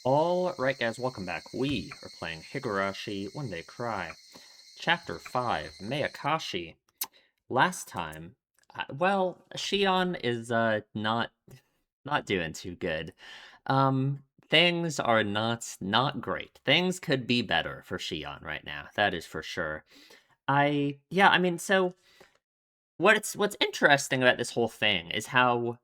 Alright guys, welcome back. We are playing Higurashi When They Cry. Chapter 5, Meakashi. Last time, Shion is not doing too good. Things are not great. Things could be better for Shion right now. That is for sure. So what's interesting about this whole thing is how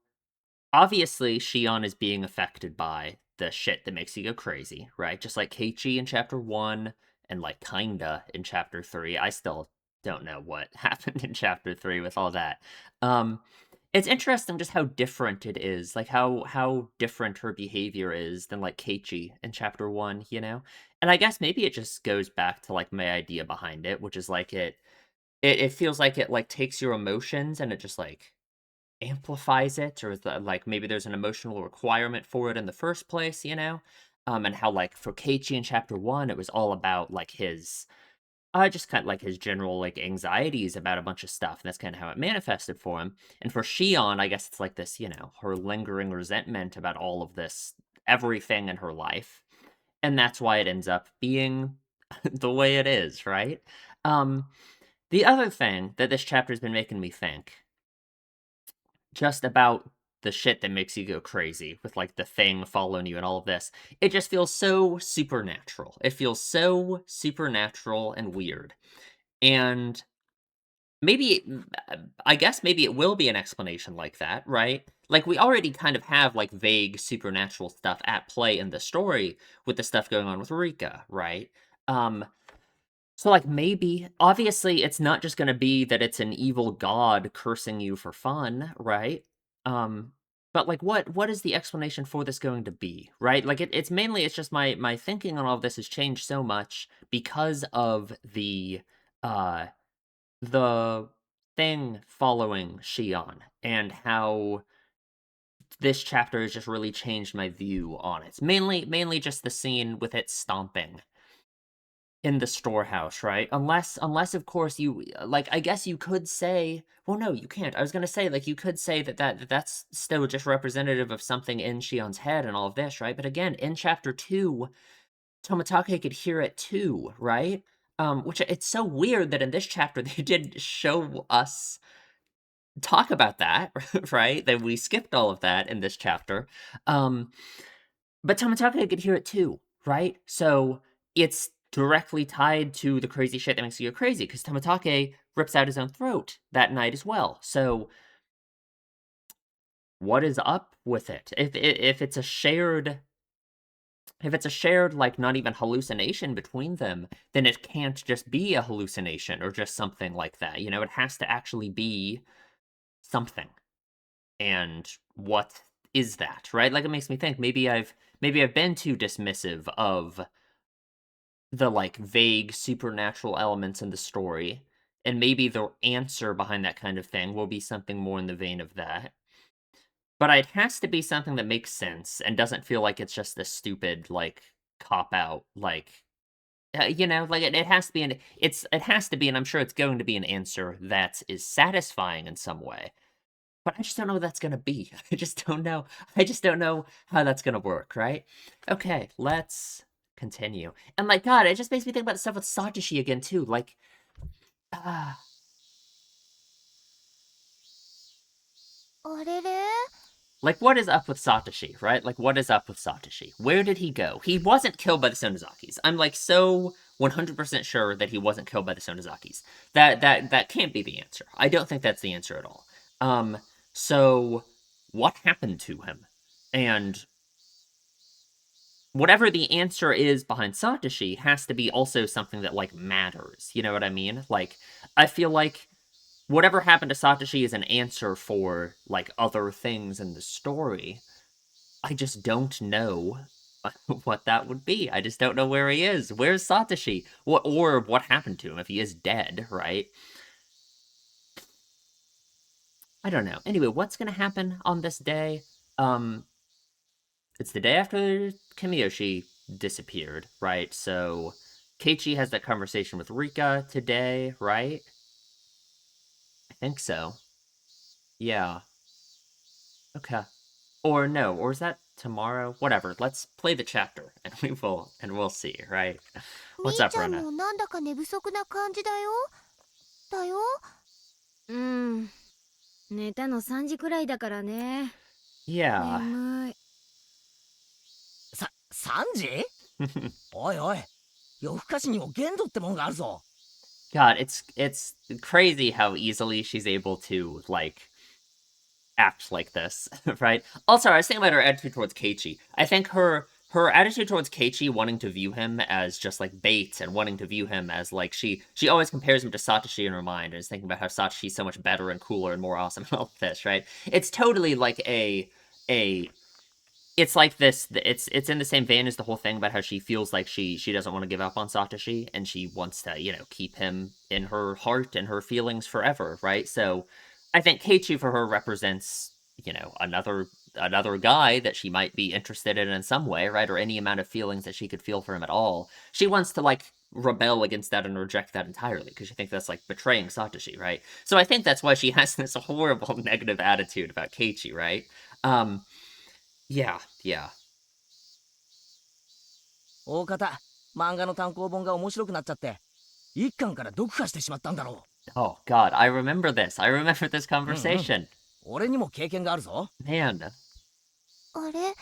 obviously Shion is being affected by the shit that makes you go crazy, right? Just like Keiichi in chapter 1 and like kinda in chapter 3. I still don't know what happened in chapter 3 with all that. Um it's interesting just how different it is, like how different her behavior is than like Keiichi in chapter 1, you know? And I guess maybe it just goes back to like my idea behind it, which is like it feels like it like takes your emotions and it just like amplifies it, or like maybe there's an emotional requirement for it in the first place, you know? And how like for Keiichi in chapter 1, it was all about like his just kind of like his general like anxieties about a bunch of stuff, and that's kind of how it manifested for him. And for Shion, I guess it's like this, you know, her lingering resentment about all of this, everything in her life, and that's why it ends up being the way it is, right? Um, the other thing that this chapter's been making me think just about the shit that makes you go crazy with like the thing following you and all of this. It just feels so supernatural. It feels so supernatural and weird. And maybe I guess maybe it will be an explanation like that, right? Like we already kind of have like vague supernatural stuff at play in the story with the stuff going on with Rika, right? Um so like maybe obviously it's not just going to be that it's an evil god cursing you for fun, right? Um but like what is the explanation for this going to be, right? Like it's mainly it's just my thinking on all of this has changed so much because of uh the thing following Shion and how this chapter has just really changed my view on it. Mainly just the scene with it stomping in the storehouse, right? Unless of course you like I guess you could say, well no, you can't. I was going to say like you could say that's still just representative of something in Shion's head and all of this, right? But again, in chapter 2, Tomitake could hear it too, right? Which it's so weird that in this chapter they didn't show us talk about that, right? That we skipped all of that in this chapter. Um but Tomitake could hear it too, right? So it's directly tied to the crazy shit that makes you go crazy, because Tomitake rips out his own throat that night as well. So what is up with it? If it's a shared like not even hallucination between them, then it can't just be a hallucination or just something like that. You know, it has to actually be something. And what is that, right? Like it makes me think maybe I've been too dismissive of the like vague supernatural elements in the story, and maybe the answer behind that kind of thing will be something more in the vein of that. But it has to be something that makes sense and doesn't feel like it's just a stupid like cop out like you know, like it has to be it has to be, and I'm sure it's going to be an answer that is satisfying in some way. But I just don't know what that's gonna be. I just don't know. I just don't know how that's gonna work, right? Okay, let's continue. And like, God, it just makes me think about the stuff with Satoshi again too. Like, ah, あれれ like what is up with Satoshi, right? Like, what is up with Satoshi? Where did he go? He wasn't killed by the Sonozakis. I'm like so 100% sure that he wasn't killed by the Sonozakis. That can't be the answer. I don't think that's the answer at all. Um, so what happened to him? And whatever the answer is behind Satoshi has to be also something that like matters. You know what I mean? Like I feel like whatever happened to Satoshi is an answer for like other things in the story. I just don't know what that would be. I just don't know where he is. Where's Satoshi? What or what happened to him if he is dead, right? I don't know. Anyway, what's going to happen on this day? Um it's the day after Kamiyoshi disappeared, right? So Keiichi has that conversation with Rika today, right? I think so. Yeah. Okay. Or no, or is that tomorrow? Whatever. Let's play the chapter and we'll see, right? み What's ー up, ちゃん Rona? もなんだか寝不足な感じだよ。だよ。寝たの3時くらいだからね。 Yeah. 眠い。3時？おいおい、夜更かしにも限度ってもんがあるぞ。 God, it's crazy how easily she's able to, like, act like this, right? Also, I was thinking about her attitude towards Keiichi. I think her attitude towards Keiichi, wanting to view him as just like bait and wanting to view him as like she always compares him to Satoshi in her mind and is thinking about how Satoshi's so much better and cooler and more awesome and all this, right? It's totally like a it's like this. It's in the same vein as the whole thing about how she feels like she doesn't want to give up on Satoshi and she wants to, you know, keep him in her heart and her feelings forever, right? So I think Keiichi for her represents, you know, another guy that she might be interested in some way, right? Or any amount of feelings that she could feel for him at all. She wants to like rebel against that and reject that entirely because she thinks that's like betraying Satoshi, right? So I think that's why she has this horrible negative attitude about Keiichi, right? Yeah. 大方、漫画の単行本が面白くなっちゃって、一巻から読破してしまったんだろう。 Oh God, I remember this. I remember this conversation. 俺にも経験があるぞ。 Man. あれ、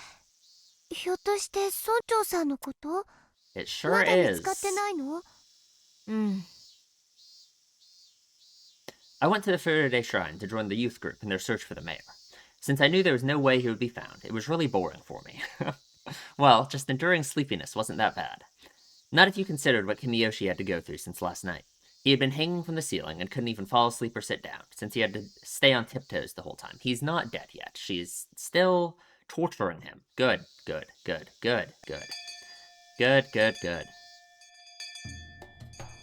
ひょっとして村長さんのこと？ It sure まだ見 is. つかってないの？ I went to the Faraday Shrine to join the youth group in their search for the mayor. Since I knew there was no way he would be found, it was really boring for me. Well, just enduring sleepiness wasn't that bad. Not if you considered what Kimiyoshi had to go through since last night. He had been hanging from the ceiling and couldn't even fall asleep or sit down, since he had to stay on tiptoes the whole time. He's not dead yet. She's still torturing him. Good.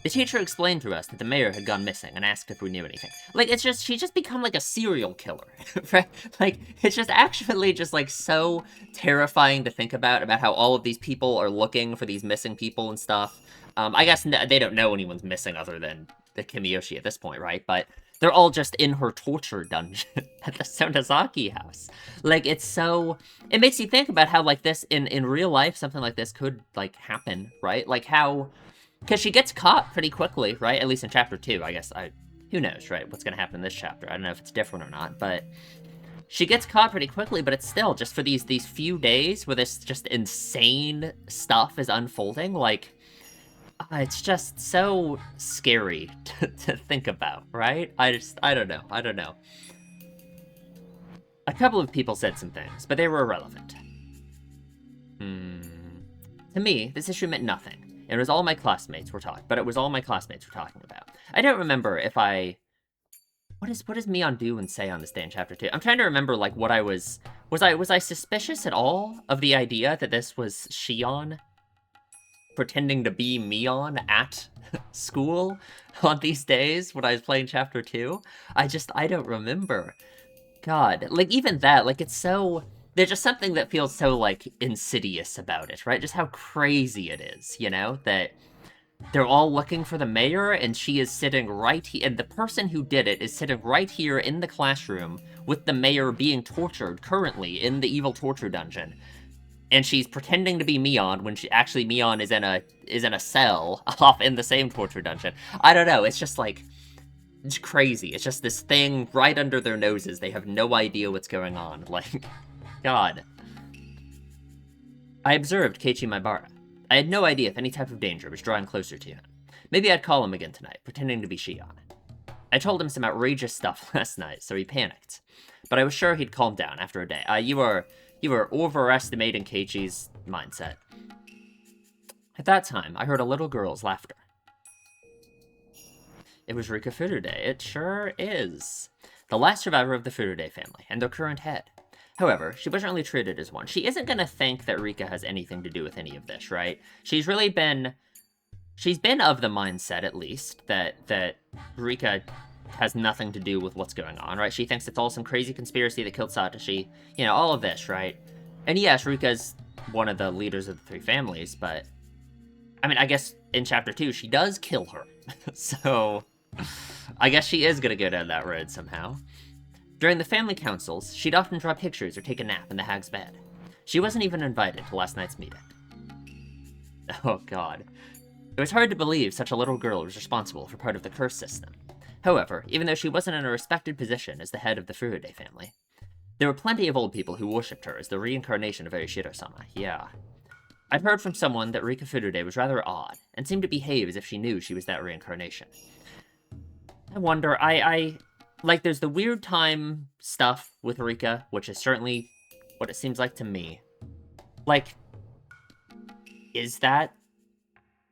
The teacher explained to us that the mayor had gone missing and asked if we knew anything. Like, it's just, she's just become like a serial killer, right? Like, it's just actually just like so terrifying to think about how all of these people are looking for these missing people and stuff. I guess they don't know anyone's missing other than the Kimiyoshi at this point, right? But they're all just in her torture dungeon at the Sonozaki house. Like, it's so... It makes you think about how, like, this, in real life, something like this could, like, happen, right? Like, how... Because she gets caught pretty quickly, right? At least in chapter 2, I guess. Who knows, right? What's going to happen in this chapter? I don't know if it's different or not, but... She gets caught pretty quickly, but it's still just for these few days where this just insane stuff is unfolding, like... it's just so scary to think about, right? I don't know. A couple of people said some things, but they were irrelevant. To me, this issue meant nothing. It was all my classmates were talking, but it was all my classmates were talking about. I don't remember if I... What does Mion do and say on this day in chapter 2? I'm trying to remember, like, what I was... Was I suspicious at all of the idea that this was Shion pretending to be Mion at school on these days when I was playing chapter 2? I don't remember. God, like, even that, like, it's so... There's just something that feels so, like, insidious about it, right? Just how crazy it is, you know? That they're all looking for the mayor, and she is sitting right here, and the person who did it is sitting right here in the classroom with the mayor being tortured currently in the evil torture dungeon. And she's pretending to be Mion when Mion is in a cell off in the same torture dungeon. I don't know, it's just like... It's crazy. It's just this thing right under their noses. They have no idea what's going on. Like... God. I observed Keiichi Maibara. I had no idea if any type of danger was drawing closer to him. Maybe I'd call him again tonight, pretending to be Shion. I told him some outrageous stuff last night, so he panicked. But I was sure he'd calm down after a day. You were overestimating Keiichi's mindset. At that time, I heard a little girl's laughter. It was Rika Furude. It sure is. The last survivor of the Furude family, and their current head. However, she wasn't really treated as one. She isn't gonna think that Rika has anything to do with any of this, right? She's been of the mindset, at least, that Rika has nothing to do with what's going on, right? She thinks it's all some crazy conspiracy that killed Satoshi. You know, all of this, right? And yes, Rika's one of the leaders of the three families, but... I mean, I guess in Chapter 2, she does kill her. So... I guess she is gonna go down that road somehow. During the family councils, she'd often draw pictures or take a nap in the hag's bed. She wasn't even invited to last night's meeting. Oh god. It was hard to believe such a little girl was responsible for part of the curse system. However, even though she wasn't in a respected position as the head of the Furude family, there were plenty of old people who worshipped her as the reincarnation of Oishiro-sama. Yeah. I'd heard from someone that Rika Furude was rather odd, and seemed to behave as if she knew she was that reincarnation. I wonder, like, there's the weird time stuff with Rika, which is certainly what it seems like to me. Like, is that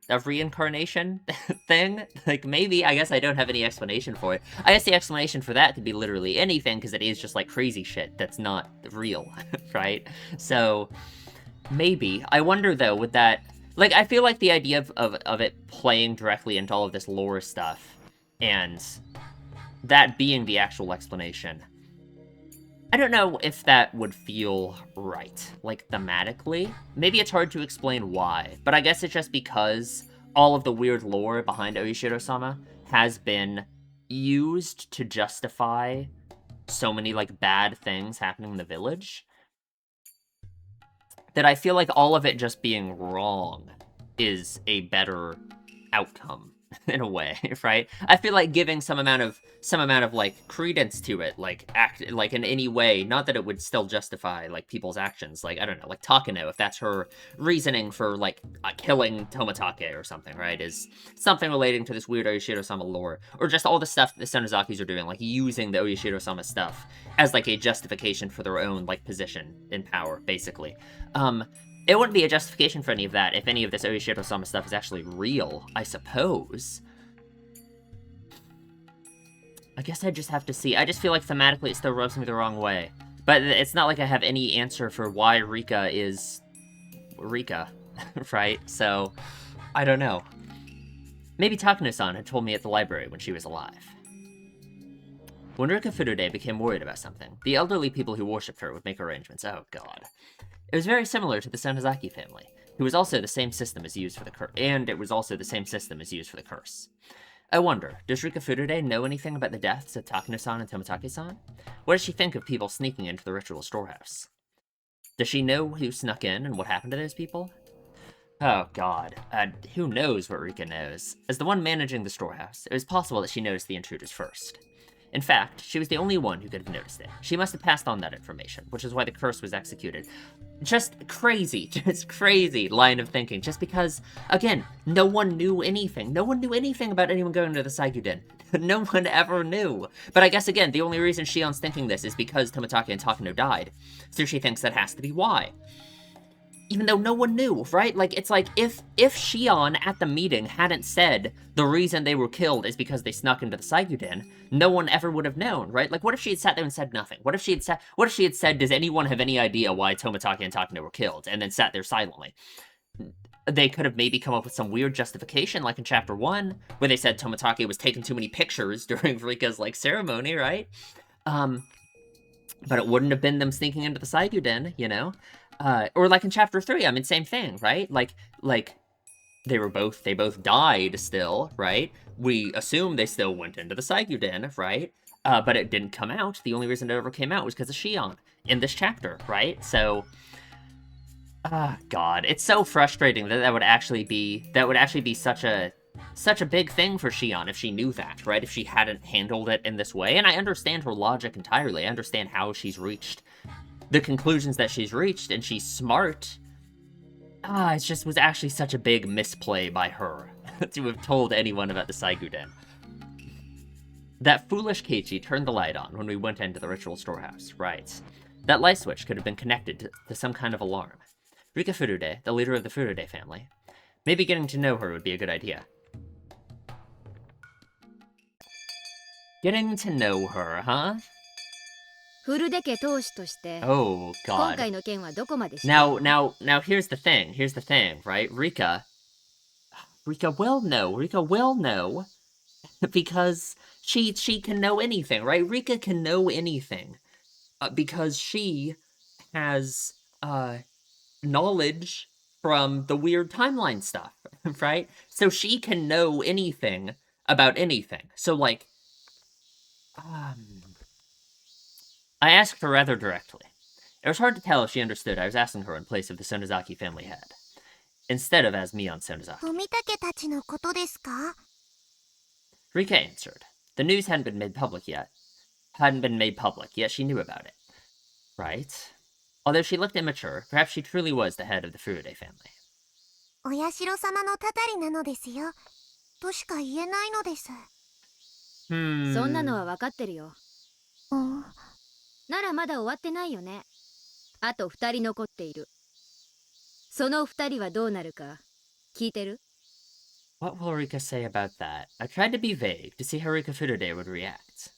a reincarnation thing? Like, maybe. I guess I don't have any explanation for it. I guess the explanation for that could be literally anything, because it is just, like, crazy shit that's not real, right? So, maybe. I wonder, though, with that... Like, I feel like the idea of it playing directly into all of this lore stuff, and that being the actual explanation, I don't know if that would feel right, like, thematically. Maybe it's hard to explain why, but I guess it's just because all of the weird lore behind Oishiro-sama has been used to justify so many, like, bad things happening in the village, that I feel like all of it just being wrong is a better outcome in a way, right? I feel like giving some amount of like credence to it, like act like in any way, not that it would still justify like people's actions, like I don't know, like Takano, if that's her reasoning for like killing Tomatake or something, right? Is something relating to this weird Oishiro-sama lore, or just all the stuff the Senozakis are doing, like using the Oishiro-sama stuff as like a justification for their own like position in power, basically. It wouldn't be a justification for any of that if any of this Oishiro-sama stuff is actually real, I suppose. I guess I just have to see. I just feel like thematically it still rubs me the wrong way. But it's not like I have any answer for why Rika is... Rika, right? So, I don't know. Maybe Takano-san had told me at the library when she was alive. When Rika Furude became worried about something, the elderly people who worshipped her would make arrangements. Oh god. It was very similar to the Senozaki family, who was also the same system as used for the curse, and it was also the same system as used for the curse. I wonder, does Rika Furude know anything about the deaths of Takano-san and Tomatake-san? What does she think of people sneaking into the ritual storehouse? Does she know who snuck in and what happened to those people? Oh god, who knows what Rika knows? As the one managing the storehouse, it was possible that she noticed the intruders first. In fact, she was the only one who could have noticed it. She must have passed on that information, which is why the curse was executed. Just crazy line of thinking. Just because, again, no one knew anything. No one knew anything about anyone going to the Saiguden. No one ever knew. But I guess, again, the only reason Shion's thinking this is because Tomatake and Takano died. So she thinks that has to be why. Even though no one knew, right? Like, it's like, if Shion at the meeting hadn't said the reason they were killed is because they snuck into the Saiguden, no one ever would have known, right? Like, what if she had sat there and said nothing? What if she had said, does anyone have any idea why Tomatake and Takano were killed? And then sat there silently. They could have maybe come up with some weird justification, like in Chapter 1, where they said Tomatake was taking too many pictures during Rika's, like, ceremony, right? But it wouldn't have been them sneaking into the Saiguden, you know? Or like in Chapter 3, I mean, same thing, right? Like, they both died still, right? We assume they still went into the Saiguden, right? But it didn't come out. The only reason it ever came out was because of Shion in this chapter, right? So, God, it's so frustrating that that would actually be such a big thing for Shion if she knew that, right? If she hadn't handled it in this way. And I understand her logic entirely. I understand how she's reached the conclusions that she's reached, and she's smart. It just was actually such a big misplay by her to have told anyone about the Saiguden. That foolish Keiichi turned the light on when we went into the ritual storehouse, right? That light switch could have been connected to some kind of alarm. Rika Furude, the leader of the Furude family. Maybe getting to know her would be a good idea. Getting to know her, huh? フルデ家当主として Oh, 今 God. 回の件はどこまで知ってる Now, here's the thing, right? Rika will know, because she can know anything, right? Rika can know anything, because she has, knowledge from the weird timeline stuff, right? So she can know anything about anything. So, like, I asked her rather directly. It was hard to tell if she understood I was asking her in place of the Sonozaki family head. instead of as Mion Sonozaki. 富武たちのことですか？ Rika answered. The news hadn't been made public, yet she knew about it. Right. Although she looked immature, perhaps she truly was the head of the Furude family. お社様のたたりなのですよ。としか言えないのです。そんなのは分かってるよ。ならまだ終わってないよね。あと2人残っている。その2人はどうなるか聞いてる？ What will Rika say about that? I tried to be vague to see how Rika Furude would react.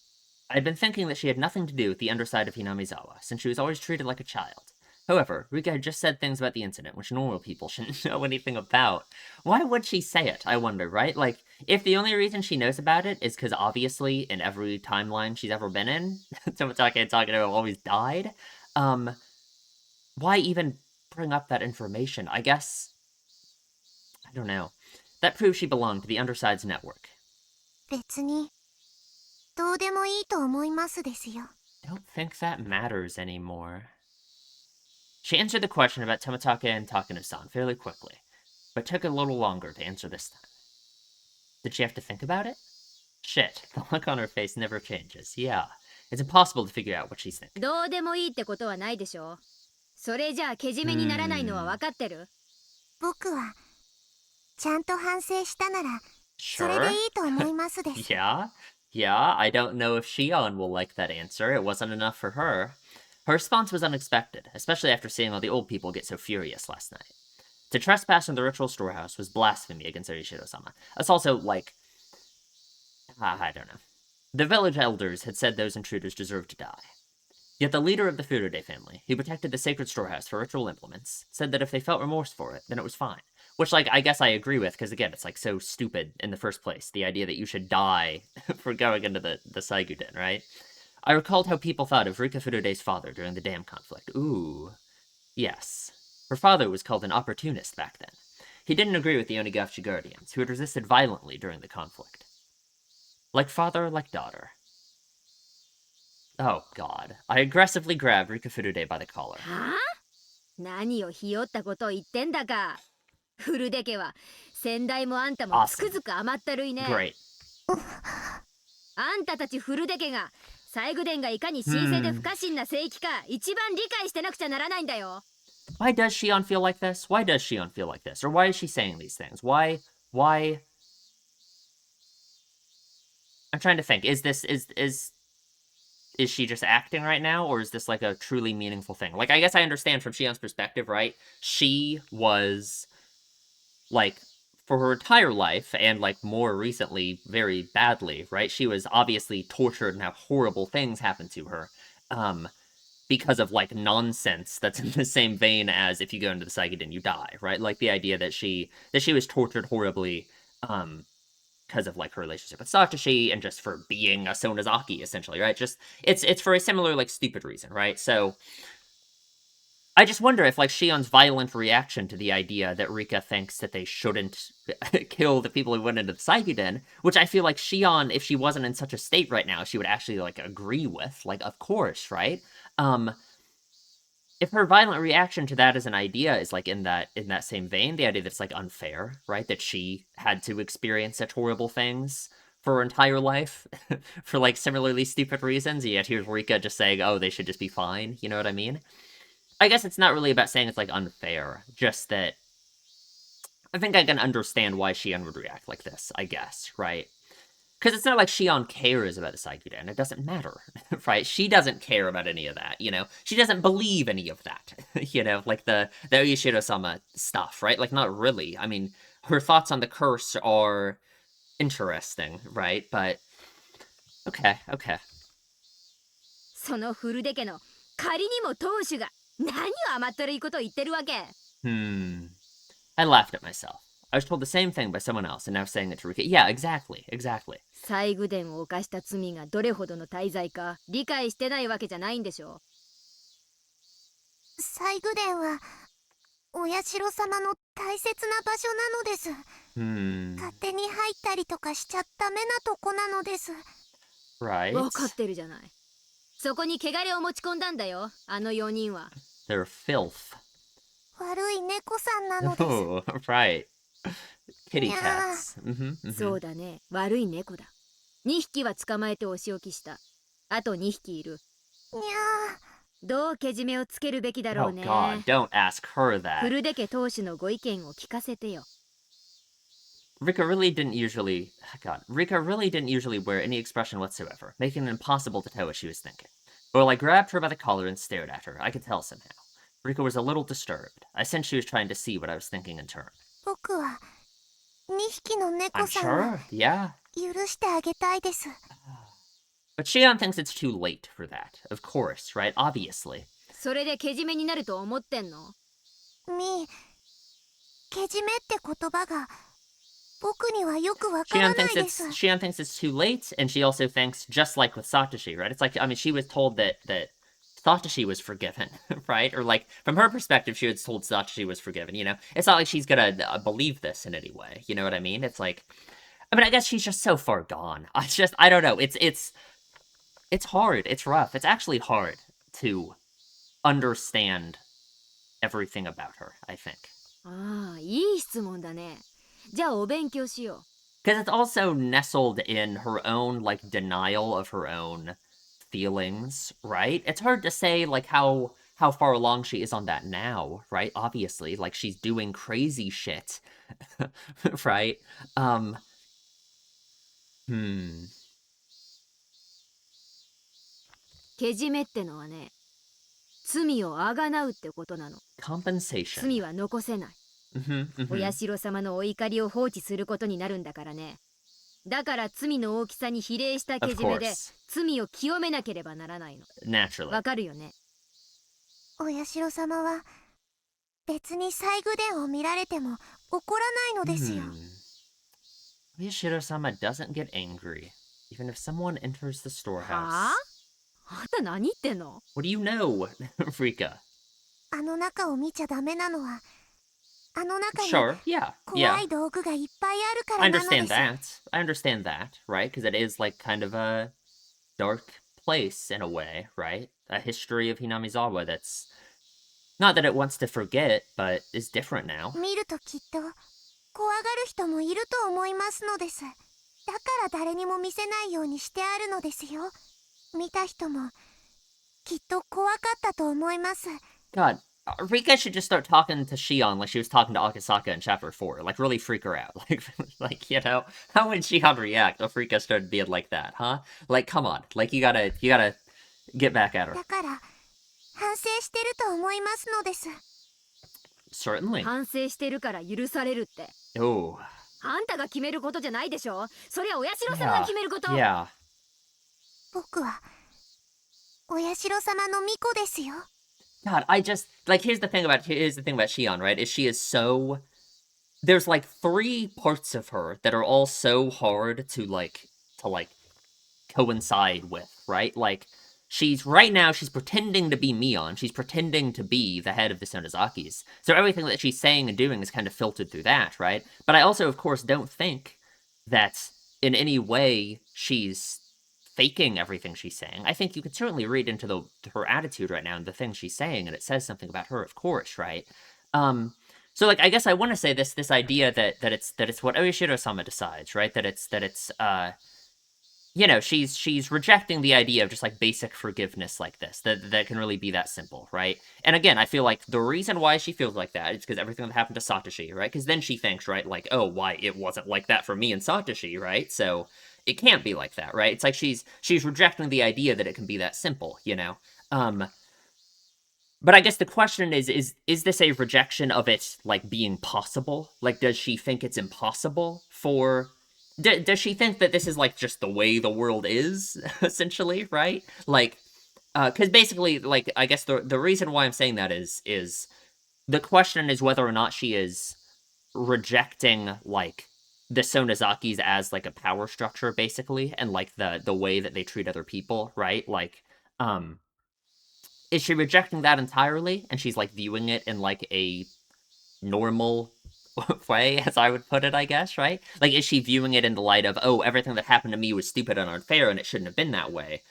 I had been thinking that she had nothing to do with the underside of Hinamizawa, since she was always treated like a child. However, Rika had just said things about the incident which normal people shouldn't know anything about. Why would she say it, I wonder, right? Like, if the only reason she knows about it is because obviously in every timeline she's ever been in, Tomotage and Takano always died, why even bring up that information? I guess... I don't know. That proves she belonged to the Underside's network. 別にどうでもいいと思いますですよ。 I don't think that matters anymore. She answered the question about Tomitake and Takano-san fairly quickly, but took a little longer to answer this time. Did she have to think about it? Shit, the look on her face never changes. Yeah, it's impossible to figure out what she's thinking. どうでもいいってことはないでしょ。それじゃあけじめにならないのは分かってる？僕はちゃんと反省したならそれでいいと思いますです。 Yeah, I don't know if Shion will like that answer. It wasn't enough for her. Her response was unexpected, especially after seeing all the old people get so furious last night. To trespass in the ritual storehouse was blasphemy against Orishiro-sama. It's also, like... I don't know. The village elders had said those intruders deserved to die. Yet the leader of the Furude family, who protected the sacred storehouse for ritual implements, said that if they felt remorse for it, then it was fine. Which, like, I guess I agree with, because again, it's, like, so stupid in the first place. The idea that you should die for going into the Saiguden, right? I recalled how people thought of Rika Furude's father during the dam conflict. Ooh. Yes. Her father was called an opportunist back then. He didn't agree with the Onigashiki guardians, who had resisted violently during the conflict. Like father, like daughter. Oh god. I aggressively grabbed Rika Furude by the collar. はあ？何をひよったことを言ってんだか。フルデ家は先代もあんたもつくづく甘ったるいね。Great. あんたたちフルデ家が西宮殿がいかに神聖で不可侵な聖域か一番理解してなくちゃならないんだよ。Why does Shion feel like this? Why does Shion feel like this? Or why is she saying these things? Why... I'm trying to think. Is she just acting right now, or is this, like, a truly meaningful thing? Like, I guess I understand from Shion's perspective, right? She was, like, for her entire life, and, like, more recently, very badly, right? She was obviously tortured and have horrible things happen to her, because of, like, nonsense that's in the same vein as if you go into the Saiguden, you die, right? Like, the idea that she was tortured horribly, because of, like, her relationship with Satoshi, and just for being a Sonozaki, essentially, right? Just, it's for a similar, like, stupid reason, right? So, I just wonder if, like, Shion's violent reaction to the idea that Rika thinks that they shouldn't kill the people who went into the Saiguden, which I feel like Shion, if she wasn't in such a state right now, she would actually, like, agree with. Like, of course, right? If her violent reaction to that as an idea is, like, in that same vein, the idea that's, like, unfair, right? That she had to experience such horrible things for her entire life for, like, similarly stupid reasons, yet here's Rika just saying, oh, they should just be fine, you know what I mean? I guess it's not really about saying it's, like, unfair, just that I think I can understand why Shion would react like this, I guess, right? Because it's not like Shion cares about the Saiguden, it doesn't matter, right? She doesn't care about any of that, you know? She doesn't believe any of that, you know? Like the Oyashiro-sama stuff, right? Like, not really. I mean, her thoughts on the curse are interesting, right? But, okay. そのフルデ家の仮にも当主が何を甘ったるいことを言ってるわけ。I laughed at myself. I was told the same thing by someone else, and now saying it to Rika. Yeah, exactly. 西宮殿を犯した罪がどれほどの大罪か理解してないわけじゃないんでしょ。西宮殿はお社様の大切な場所なのです。勝手に入ったりとかしちゃダメなとこなのです。Right. 分かってるじゃない。そこに汚れを持ち込んだんだよ、あの4人は。They're filth. 悪い猫さんなのです。Oh, right. Kitty にゃー。 cats. そうだね、悪い猫だ。2匹は捕まえてお仕置きした。あと2匹いる。にゃどうけじめをつけるべきだろ Oh うね。 god, don't ask her that. フルデ家当主のご意見を聞かせてよ。Rika really didn't usually... God, Rika really didn't usually wear any expression whatsoever, making it impossible to tell what she was thinking. But when I grabbed her by the collar and stared at her, I could tell somehow. Rika was a little disturbed. I sensed she was trying to see what I was thinking in turn. 僕は2匹の I'm 猫さんを sure, yeah. 許してあげたいです。 But Shion thinks it's too late for that. Of course, right? Obviously. それでけじめになると思ってんの？みー、けじめって言葉が僕にはよくわから Shion ない thinks で it's す。 Shion thinks it's too late, and she also thinks, just like with Satoshi, right? It's like, I mean, she was told that Satoshi was forgiven, right? Or like, from her perspective, she was told Satoshi was forgiven, you know? It's not like she's gonna believe this in any way, you know what I mean? It's like, I mean, I guess she's just so far gone. I don't know, it's hard, it's rough, it's actually hard to understand everything about her, I think. ああ、いい質問だね。じゃあお勉強しよ Because it's also nestled in her own, like, denial of her own feelings, right? It's hard to say, like, how far along she is on that now, right? Obviously, like, she's doing crazy shit, right? Hmm. う。けじめってのはね、罪をあがなうってことなの。 Compensation. 罪は残せない。 お社様のお怒りを放置することになるんだからね。だから罪の大きさに比例したけじめ Of で course. 罪を清めなければならないの。 Naturally. わかるよね？お社様は別に西宮殿を見られても怒らないのですよ。 Miyashiro-sama doesn't get angry, even if someone enters the は storehouse. あ？あんた何言ってんの？ What do you know, Rika? あの中を見ちゃダメなのはあの中に Sure, yeah, 怖 yeah. い道具がいっぱいあるか I らなので understand す。 that. I understand that, right? Because it is like kind of a dark place in a way, right? A history of Hinamizawa that's not that it wants to forget, but is different now. 見るときっと怖がる人もいると思いますのです。だから誰にも見せないようにしてあるのですよ。見た人もきっと怖かったと思います。 God, Rika should just start talking to Shion like she was talking to Akasaka in Chapter 4. Like, really freak her out. Like, you know, how would Shion react if Rika started being like that, huh? Like, come on. Like, you gotta get back at her. だから反省してると思いますのです。 Certainly. 反省してるから許されるって。 Oh. あんたが決めることじゃないでしょ。そりゃお社様が Yeah. 決めること。 Yeah. 僕はお社様の巫女ですよ。 God, I just like here's the thing about Shion, right? Is she is so there's like 3 parts of her that are all so hard to coincide with, right? Like she's right now she's pretending to be Mion, she's pretending to be the head of the Sonozakis. So everything that she's saying and doing is kind of filtered through that, right? But I also of course don't think that in any way she's faking everything she's saying. I think you could certainly read into her attitude right now and the things she's saying, and it says something about her, of course, right? So like I guess I want to say this idea that it's what Oishiro-sama decides, right? That it's you know, she's rejecting the idea of just like basic forgiveness like this, that can really be that simple, right? And again, I feel like the reason why she feels like that is because everything that happened to Satoshi, right? Because then she thinks, right, like, oh, why it wasn't like that for me and Satoshi, right? So it can't be like that, right? It's like she's rejecting the idea that it can be that simple, you know? But I guess the question is this a rejection of it, like, being possible? Like, does she think it's impossible for... Does she think that this is, like, just the way the world is, essentially, right? Like, because basically, like, I guess the reason why I'm saying that is the question is whether or not she is rejecting, like, the Sonozakis as, like, a power structure, basically, and, like, the way that they treat other people, right? Like, is she rejecting that entirely, and she's, like, viewing it in, like, a normal way, as I would put it, I guess, right? Like, is she viewing it in the light of, oh, everything that happened to me was stupid and unfair, and it shouldn't have been that way?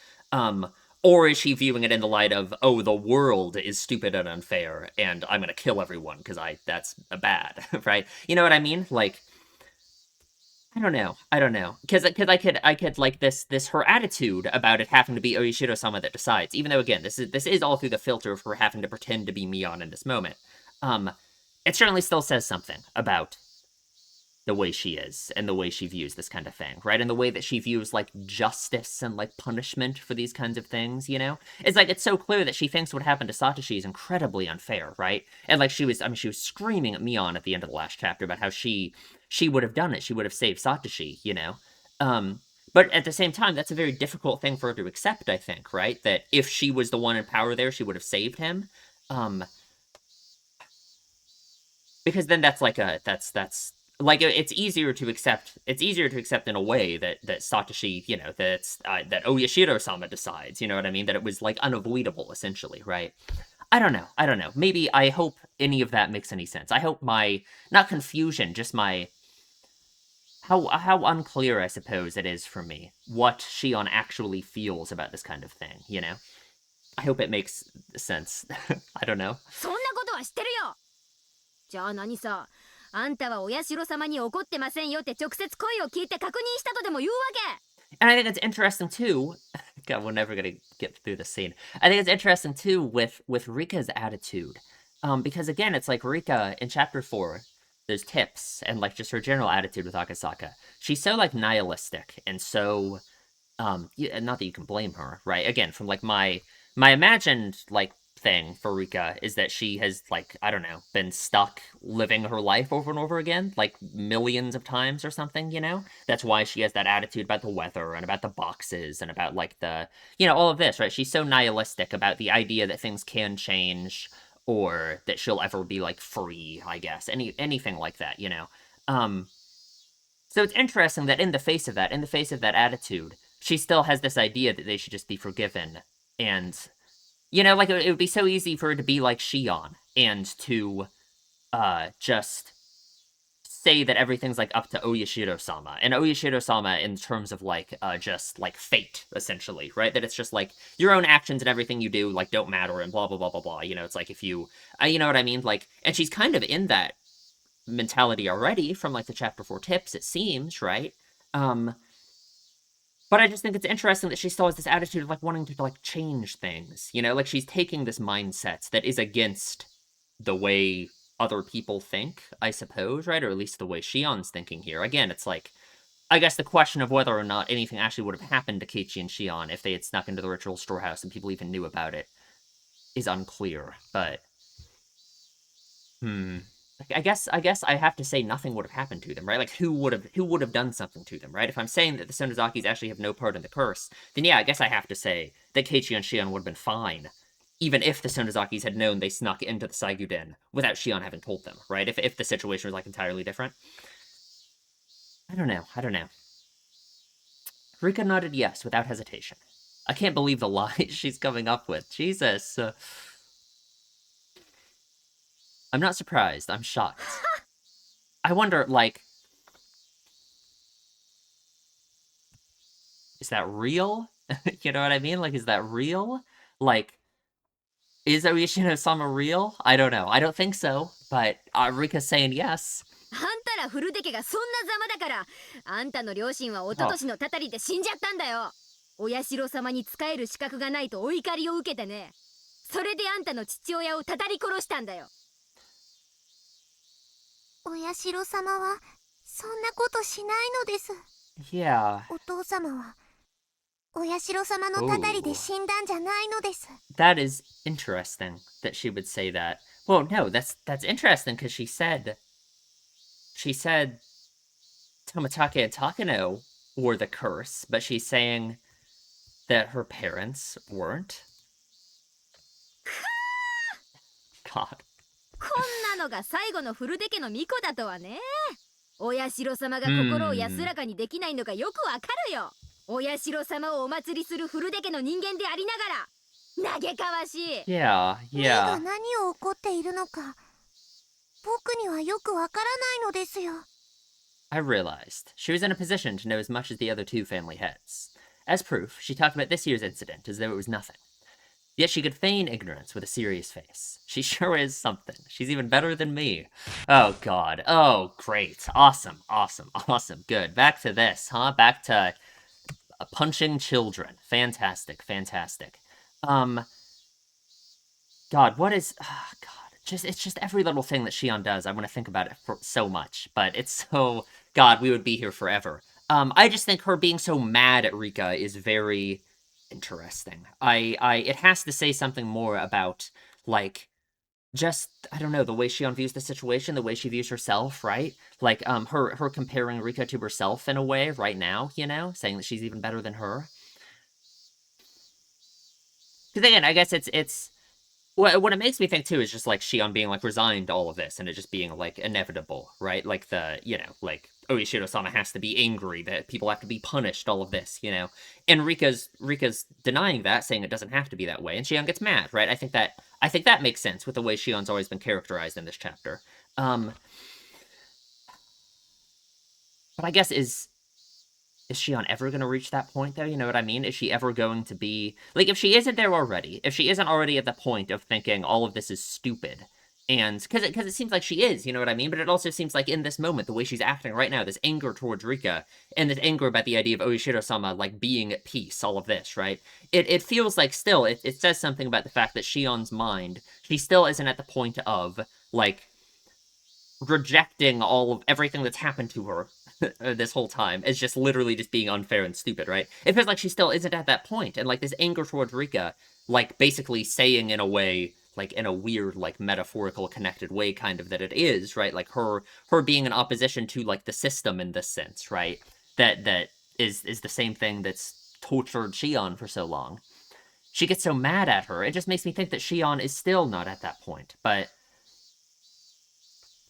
Or is she viewing it in the light of, oh, the world is stupid and unfair, and I'm gonna kill everyone because that's bad, right? You know what I mean? Like, I don't know, because I could like this her attitude about it having to be Oyashiro-sama that decides, even though again this is all through the filter of her having to pretend to be Mion in this moment. It certainly still says something about the way she is and the way she views this kind of thing, right? And the way that she views like justice and like punishment for these kinds of things, you know? It's like it's so clear that she thinks what happened to Satoshi is incredibly unfair, right? And like she was screaming at Mion at the end of the last chapter about how she would have done it. She would have saved Satoshi, you know? But at the same time, that's a very difficult thing for her to accept, I think, right? That if she was the one in power there, she would have saved him. Because then that's like that's like it's easier to accept in a way that Satoshi, you know, that Oyashiro-sama decides, you know what I mean, that it was like unavoidable essentially, right? I don't know, maybe I hope any of that makes any sense. I hope my not confusion, just my how unclear I suppose it is for me what Shion actually feels about this kind of thing, you know. I hope it makes sense. I don't know. そんなことは知ってるよ。じゃあ何さ、あんたはお社様に怒ってませんよって直接声を聞いて確認したとでも言うわけ。 And I think it's interesting too. God, we're never gonna get through this scene. I think it's interesting too with Rika's attitude, because again, it's like Rika in chapter 4. There's tips and like just her general attitude with Akasaka. She's so like nihilistic and so not that you can blame her, right? Again, from like my imagined like thing for Rika is that she has like, I don't know, been stuck living her life over and over again, like millions of times or something, you know? That's why she has that attitude about the weather and about the boxes and about like the, you know, all of this, right? She's so nihilistic about the idea that things can change or that she'll ever be like free, I guess. Anything like that, you know? So it's interesting that in the face of that attitude, she still has this idea that they should just be forgiven. And, you know, like, it would be so easy for her to be like Shion and to just say that everything's, like, up to Oyashiro-sama. And Oyashiro-sama in terms of, like, just, like, fate, essentially, right? That it's just, like, your own actions and everything you do, like, don't matter and blah, blah, blah, blah, blah. You know, it's like if you... you know what I mean? Like, and she's kind of in that mentality already from, like, the Chapter 4 tips, it seems, right? But I just think it's interesting that she still has this attitude of, like, wanting to, like, change things, you know? Like, she's taking this mindset that is against the way other people think, I suppose, right? Or at least the way Shion's thinking here. Again, it's like, I guess the question of whether or not anything actually would have happened to Keiichi and Shion if they had snuck into the ritual storehouse and people even knew about it is unclear, but... I guess I have to say nothing would have happened to them, right? Like, who would have done something to them, right? If I'm saying that the Sonozakis actually have no part in the curse, then yeah, I guess I have to say that Keiichi and Shion would have been fine, even if the Sonozakis had known they snuck into the Saiguden without Shion having told them, right? If the situation was, like, entirely different. I don't know. Rika nodded yes without hesitation. I can't believe the lies she's coming up with. Jesus. I'm not surprised. I'm shocked. I wonder, like... Is that real? You know what I mean? Like, is that real? Like, is Oyashino-sama real? I don't know. I don't think so, but Rika's saying yes. あんたらフルデケがそんなざまだから、あんたの両親は一昨年のたたりで死んじゃったんだよ。お社様に仕える資格がないとお怒りを受けてね。それであんたの父親をたたり殺したんだよ。お社様はそんなことしないのです。 Yeah. お父様はお社様のたたりで死んだんじゃないのです。 That is interesting that she would say that. Well, no, that's interesting because she said Tomitake and Takano were the curse, but she's saying that her parents weren't. God. こんなのが最後のフルデケの巫女だとはね。お社様が心を安らかにできないのがよくわかるよ。お社様をお祭りするフルデケの人間でありながら嘆かわしい。Yeah, ミ yeah. が何を怒っているのか僕にはよくわからないのですよ。 I realized she was in a position to know as much as the other two family heads. As proof, she talked about this year's incident as though it was nothing. Yet she could feign ignorance with a serious face. She sure is something. She's even better than me. Oh, God. Oh, great. Awesome, awesome, awesome. Good. Back to this, huh? Back to punching children. Fantastic, fantastic. God, what is... Oh, God. It's just every little thing that Shion does. I want to think about it for so much, but it's so... God, we would be here forever. I just think her being so mad at Rika is very interesting. It has to say something more about, like, just, I don't know, the way Shion views the situation, the way she views herself, right? Like, her comparing Rika to herself in a way right now, you know? Saying that she's even better than her. Because again, I guess it's what it makes me think too is just like Shion being like resigned to all of this and it just being like inevitable, right? Like like Oishiro-sama has to be angry that people have to be punished, all of this, you know. And Rika's denying that, saying it doesn't have to be that way, and Shion gets mad, right? I think that makes sense with the way Shion's always been characterized in this chapter. But I guess is Shion ever going to reach that point, though? You know what I mean? Is she ever going to be... Like, if she isn't there already, if she isn't already at the point of thinking all of this is stupid, and... Because it seems like she is, you know what I mean? But it also seems like in this moment, the way she's acting right now, this anger towards Rika, and this anger about the idea of Oishiro-sama, like, being at peace, all of this, right? It feels like still, it says something about the fact that Shion's mind, she still isn't at the point of, like, rejecting all of everything that's happened to her this whole time as just literally just being unfair and stupid, right? It feels like she still isn't at that point, and like this anger towards Rika, like basically saying in a way, like in a weird, like metaphorical, connected way, kind of that it is, right? Like her being in opposition to like the system in this sense, right? That is the same thing that's tortured Shion for so long. She gets so mad at her, it just makes me think that Shion is still not at that point, but.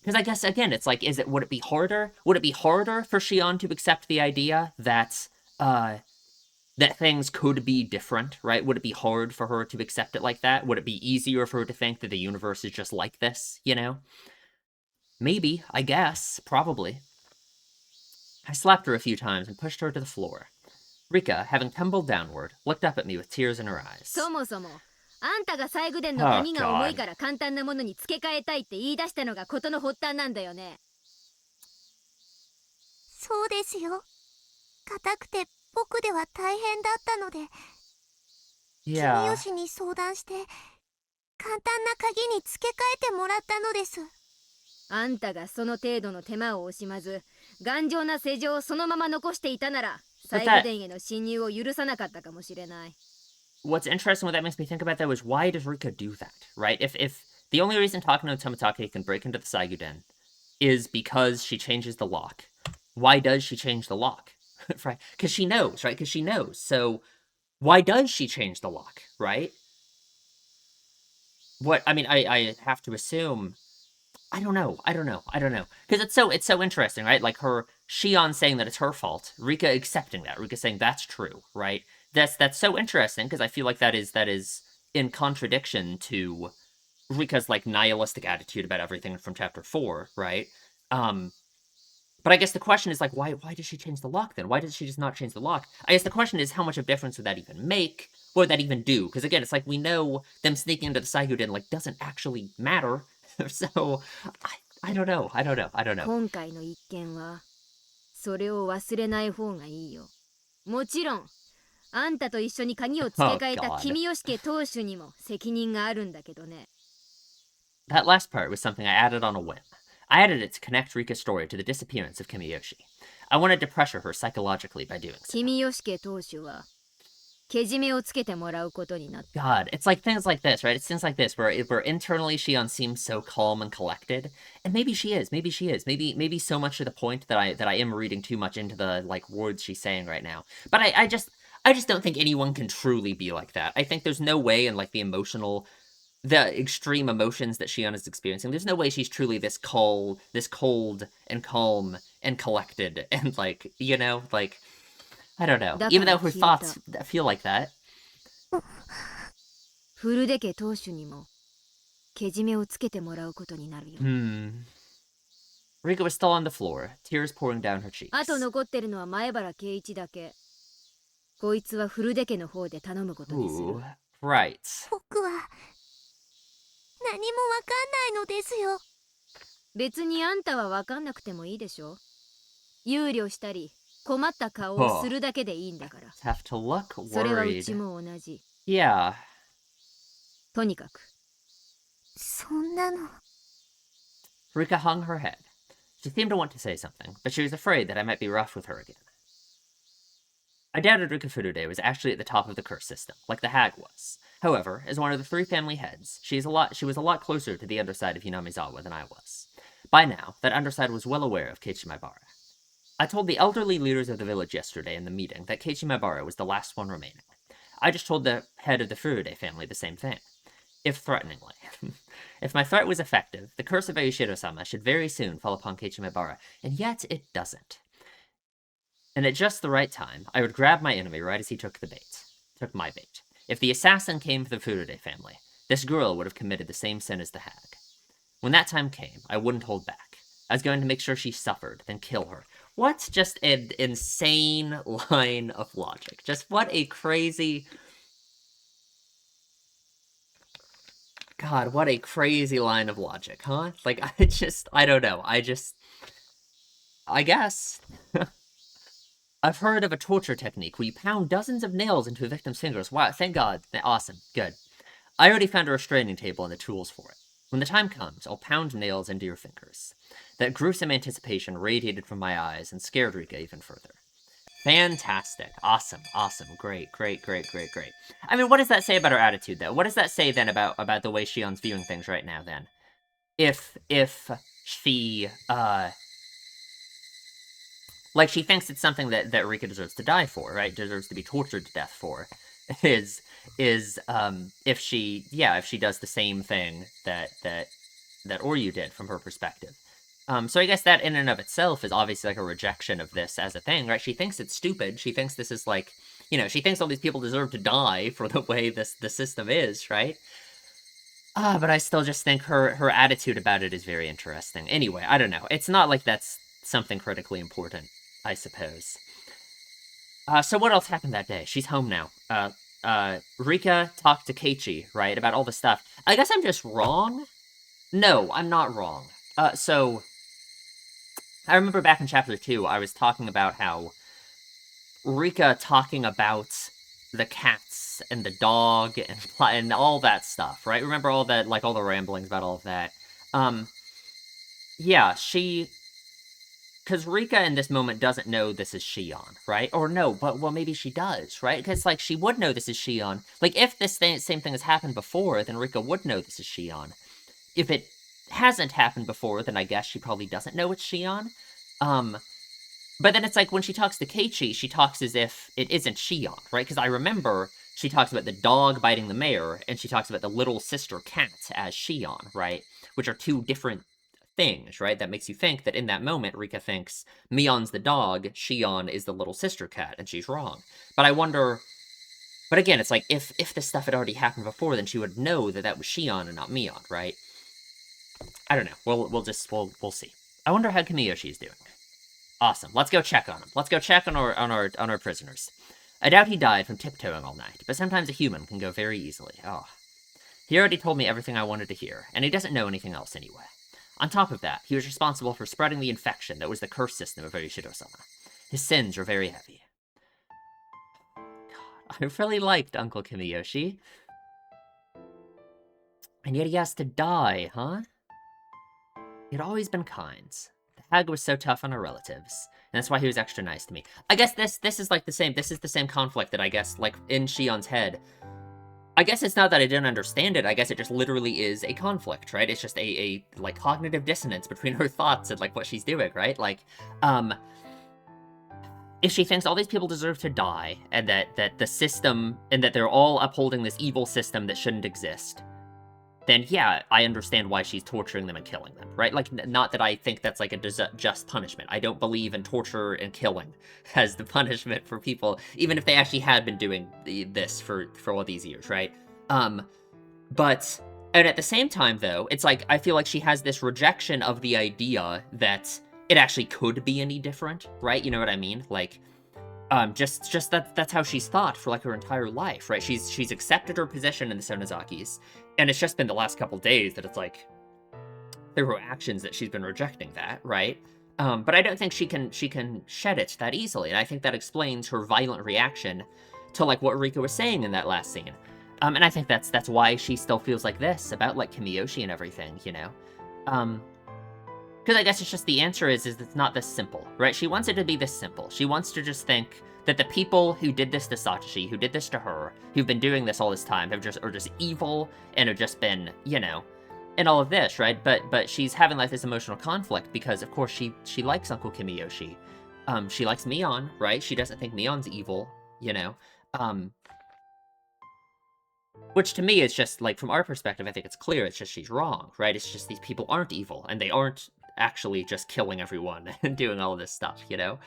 Because I guess, again, it's like, would it be harder? Would it be harder for Shion to accept the idea that, that things could be different, right? Would it be hard for her to accept it like that? Would it be easier for her to think that the universe is just like this, you know? Maybe, I guess, probably. I slapped her a few times and pushed her to the floor. Rika, having tumbled downward, looked up at me with tears in her eyes. そもそもあんたが最後伝の鍵が重いから簡単なものに付け替えたいって言い出したのが事の発端なんだよね。そうですよ。硬くて僕では大変だったので、君吉に相談して簡単な鍵に付け替えてもらったのです。あんたがその程度の手間を惜しまず頑丈な世情をそのまま残していたなら最後伝への侵入を許さなかったかもしれない。What's interesting, what that makes me think about, though, is why does Rika do that, right? If the only reason Takano Tomitake can break into the Saiguden is because she changes the lock, why does she change the lock? Right? Because she knows, right? Because she knows. So, why does she change the lock, right? What, I mean, I have to assume... I don't know. Because it's so interesting, right? Like Shion saying that it's her fault, Rika accepting that, Rika saying that's true, right? That's so interesting, because I feel like that is in contradiction to Rika's, like, nihilistic attitude about everything from Chapter 4, right? But I guess the question is, like, why did she change the lock, then? Why did she just not change the lock? I guess the question is, how much of a difference would that even make? What would that even do? Because, again, it's like, we know them sneaking into the Saiguden, like, doesn't actually matter. So, I don't know. 今回の一件はそれを忘れない方がいいよ。もちろんあんたと一緒に鍵を付け替えた君吉家当主にも責任があるんだけどね。That last part was something I added on a whim. I added it to connect Rika's story to the disappearance of Kimiyoshi. I wanted to pressure her psychologically by doing so. 君吉家当主はけじめをつけてもらうことになった。 God, it's like things like this, right? It's things like this where internally Shion seems so calm and collected, and maybe she is, maybe maybe so much to the point that I am reading too much into the like words she's saying right now. But I just don't think anyone can truly be like that. I think there's no way in like the extreme emotions that Shion is experiencing, there's no way she's truly this cold and calm and collected and like, you know, like, I don't know. Even though her thoughts feel like that. 古出家当主にもけじめをつけてもらうことになるよ。Rika was still on the floor, tears pouring down her cheeks. あと残ってるのは前原圭一だけ。こいつは古出家の方で頼むことにする。 Ooh, right. 僕は何もわかんないのですよ。別にあんたは分かんなくてもいいでしょ。憂慮したり困った顔をするだけでいいんだから。 Have to look それはう worried. ちも同じ。 Yeah. とにかく。そんなの。 Rika hung her head. She seemed to want to say something, but she was afraid that I might be rough with her again. I doubted Rika Furude was actually at the top of the curse system, like the hag was. However, as one of the 3 family heads, she was a lot closer to the underside of Hinamizawa than I was. By now, that underside was well aware of Keiichimabara. I told the elderly leaders of the village yesterday in the meeting that Keiichimabara was the last one remaining. I just told the head of the Furude family the same thing. If threateningly. If my threat was effective, the curse of Eishiro-sama should very soon fall upon Keiichimabara, and yet it doesn't. And at just the right time, I would grab my enemy right as he took my bait. If the assassin came for the Furude family, this girl would have committed the same sin as the hag. When that time came, I wouldn't hold back. I was going to make sure she suffered, then kill her. What just an insane line of logic. Just what a crazy... God, what a crazy line of logic, huh? Like, I don't know. I guess. I've heard of a torture technique where you pound dozens of nails into a victim's fingers. Wow, thank God. Awesome. Good. I already found a restraining table and the tools for it. When the time comes, I'll pound nails into your fingers. That gruesome anticipation radiated from my eyes and scared Rika even further. Fantastic. Awesome. Awesome. Great. Great. Great. Great. Great. I mean, what does that say about her attitude, though? What does that say, then, about the way Shion's viewing things right now, then? If she, like, she thinks it's something that Rika deserves to die for, right? Deserves to be tortured to death for, if she does the same thing that Oryu did from her perspective. So I guess that in and of itself is obviously like a rejection of this as a thing, right? She thinks it's stupid. She thinks this is like, she thinks all these people deserve to die for the way the system is, right? But I still just think her attitude about it is very interesting. Anyway, I don't know. It's not like that's something critically important, I suppose. So what else happened that day? She's home now. Rika talked to Keiichi, right, about all the stuff. I guess I'm just wrong? No, I'm not wrong. So... I remember back in Chapter 2, I was talking about how Rika talking about the cats and the dog and all that stuff, right? Remember all that, like, all the ramblings about all of that? Yeah, because Rika in this moment doesn't know this is Shion, right? Or no, but, well, maybe she does, right? Because, like, she would know this is Shion. Like, if this same thing has happened before, then Rika would know this is Shion. If it hasn't happened before, then I guess she probably doesn't know it's Shion. But then it's like, when she talks to Keiichi, she talks as if it isn't Shion, right? Because I remember she talks about the dog biting the mayor, and she talks about the little sister cat as Shion, right? Which are 2 different things, right? That makes you think that in that moment, Rika thinks Mion's the dog, Shion is the little sister cat, and she's wrong. But I wonder... But again, it's like, if this stuff had already happened before, then she would know that was Shion and not Mion, right? I don't know. We'll see. I wonder how Kamiyoshi doing. Awesome. Let's go check on him. Let's go check on our prisoners. I doubt he died from tiptoeing all night, but sometimes a human can go very easily. Oh. He already told me everything I wanted to hear, and he doesn't know anything else anyway. On top of that, he was responsible for spreading the infection that was the curse system of Eishiro-sama. His sins were very heavy. God, I really liked Uncle Kamiyoshi. And yet he has to die, huh? He'd always been kind. The hag was so tough on her relatives, and that's why he was extra nice to me. I guess this is like the same, this is the same conflict that I guess, like, in Shion's head. I guess it's not that I didn't understand it, I guess it just literally is a conflict, right? It's just a like, cognitive dissonance between her thoughts and, like, what she's doing, right? Like, if she thinks all these people deserve to die, and that the system, and that they're all upholding this evil system that shouldn't exist, then yeah, I understand why she's torturing them and killing them, right? Like, not that I think that's like a just punishment. I don't believe in torture and killing as the punishment for people, even if they actually had been doing this for all these years, right? But, and at the same time, though, it's like, I feel like she has this rejection of the idea that it actually could be any different, right? You know what I mean? Like, Just that's how she's thought for like her entire life, right? She's accepted her position in the Sonozakis, and it's just been the last couple days that it's like through her actions that she's been rejecting that, right? But I don't think she can shed it that easily, and I think that explains her violent reaction to like what Rika was saying in that last scene. And I think that's why she still feels like this about like Kimiyoshi and everything, you know. Because I guess it's just the answer is it's not this simple, right? She wants it to be this simple. She wants to just think that the people who did this to Satoshi, who did this to her, who've been doing this all this time, are just evil and have just been, you know, and all of this, right? But she's having like this emotional conflict because of course she likes Uncle Kimiyoshi. She likes Mion, right? She doesn't think Mion's evil, you know. Which to me is just like from our perspective, I think it's clear. It's just she's wrong, right? It's just these people aren't evil and they aren't actually just killing everyone and doing all of this stuff, you know.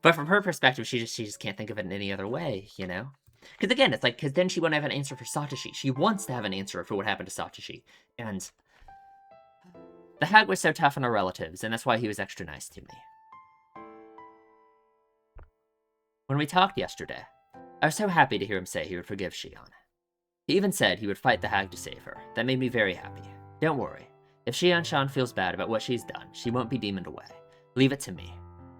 But from her perspective, she just can't think of it in any other way, you know. Because again, it's like because then she won't have an answer for Satoshi. She wants to have an answer for what happened to Satoshi, and the hag was so tough on her relatives, and that's why he was extra nice to me. When we talked yesterday, I was so happy to hear him say he would forgive Shion. He even said he would fight the hag to save her. That made me very happy. Don't worry. If Shion-chan feels bad about what she's done, she won't be demoned away. Leave it to me.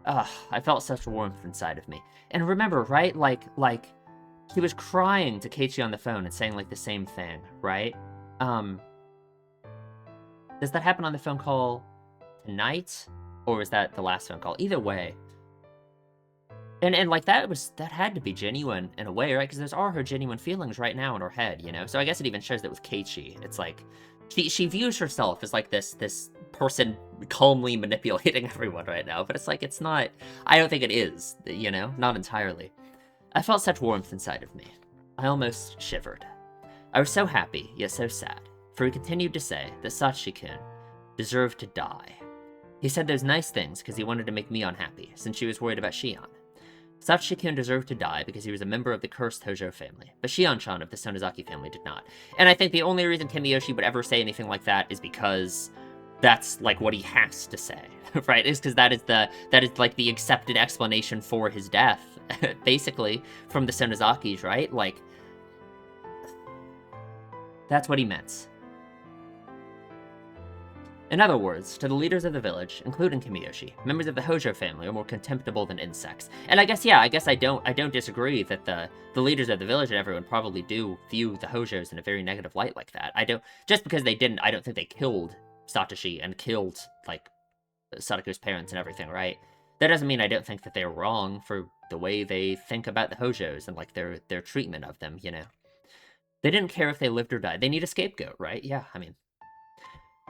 Ugh, I felt such warmth inside of me. And remember, right, like, he was crying to Keiichi on the phone and saying, like, the same thing, right? Does that happen on the phone call tonight? Or was that the last phone call? Either way. And like, that had to be genuine in a way, right? Because those are her genuine feelings right now in her head, you know? So I guess it even shows that with Keiichi, it's like, she views herself as, like, this person calmly manipulating everyone right now, but it's like, it's not, I don't think it is, you know? Not entirely. I felt such warmth inside of me. I almost shivered. I was so happy, yet so sad, for he continued to say that Satoshi-kun deserved to die. He said those nice things because he wanted to make me unhappy, since she was worried about Shion. Satoshi-kun deserved to die because he was a member of the cursed Hojo family, but Shion-chan of the Sonozaki family did not. And I think the only reason Kimiyoshi would ever say anything like that is because that's, like, what he has to say, right? Is because that is, like, the accepted explanation for his death, basically, from the Sonozakis, right? Like, that's what he meant. In other words, to the leaders of the village, including Kimiyoshi, members of the Hojo family are more contemptible than insects. And I guess I don't disagree that the leaders of the village and everyone probably do view the Hojos in a very negative light like that. Just because they didn't, I don't think they killed Satoshi and killed, like, Sadako's parents and everything, right? That doesn't mean I don't think that they're wrong for the way they think about the Hojos and, like, their treatment of them, you know? They didn't care if they lived or died. They need a scapegoat, right? Yeah, I mean,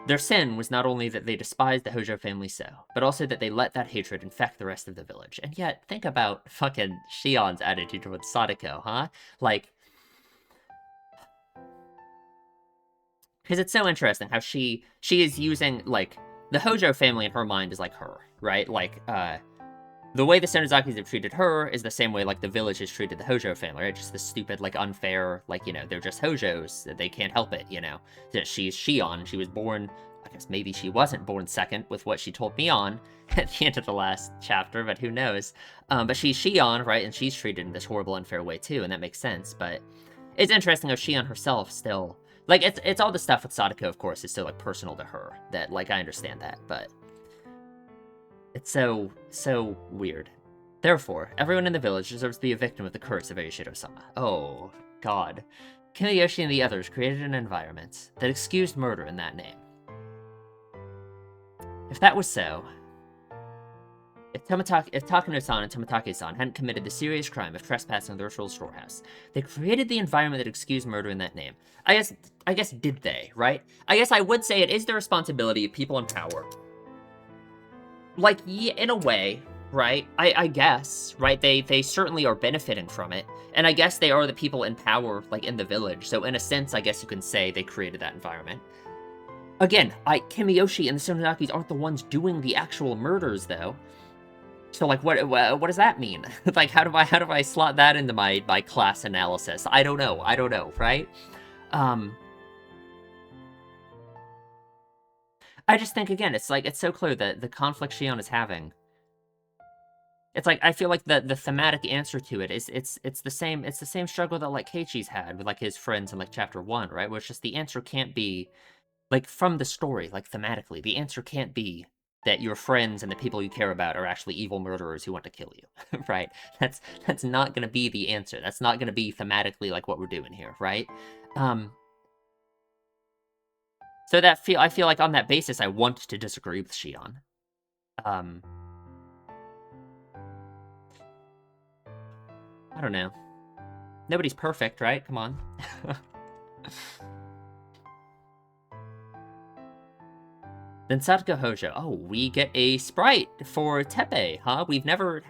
their sin was not only that they despised the Hojo family so, but also that they let that hatred infect the rest of the village. And yet, think about fucking Shion's attitude towards Sadako, huh? Like, because it's so interesting how she is using, like, the Hojo family in her mind is like her, right? Like, the way the Sonozakis have treated her is the same way, like, the village has treated the Hojo family, right? Just the stupid, like, unfair, like, you know, they're just Hojos. They can't help it, you know? That she's Shion. She was born, I guess maybe she wasn't born second with what she told Mion at the end of the last chapter, but who knows? But she's Shion, right? And she's treated in this horrible, unfair way, too, and that makes sense. But it's interesting how Shion herself still... Like, it's all the stuff with Sadako, of course, is still, like, personal to her. That, like, I understand that, but... It's so weird. Therefore, everyone in the village deserves to be a victim of the curse of Eishiro-sama. Oh, God. Kimiyoshi and the others created an environment that excused murder in that name. If that was so, if Takano-san and Tomotake-san hadn't committed the serious crime of trespassing the ritual storehouse, they created the environment that excused murder in that name. I guess did they, right? I guess I would say it is the responsibility of people in power. Like, yeah, in a way, right? I guess, right? They certainly are benefiting from it. And I guess they are the people in power, like, in the village. So in a sense, I guess you can say they created that environment. Again, Kimiyoshi and the Sonozakis aren't the ones doing the actual murders, though. So, like, what does that mean? Like, how do I slot that into my class analysis? I don't know, right? I just think, again, it's like, it's so clear that the conflict Shion is having It's like, I feel like the thematic answer to it is, it's the same struggle that, like, Keiichi's had with, like, his friends in, like, chapter 1, right? Where it's just the answer can't be, like, from the story, like, thematically, the answer can't be that your friends and the people you care about are actually evil murderers who want to kill you, right? That's not gonna be the answer. That's not gonna be thematically, like, what we're doing here, right? So I feel like on that basis, I want to disagree with Shion. I don't know. Nobody's perfect, right? Come on. Then Satoko Hojo. Oh, we get a sprite for Teppei, huh? We've never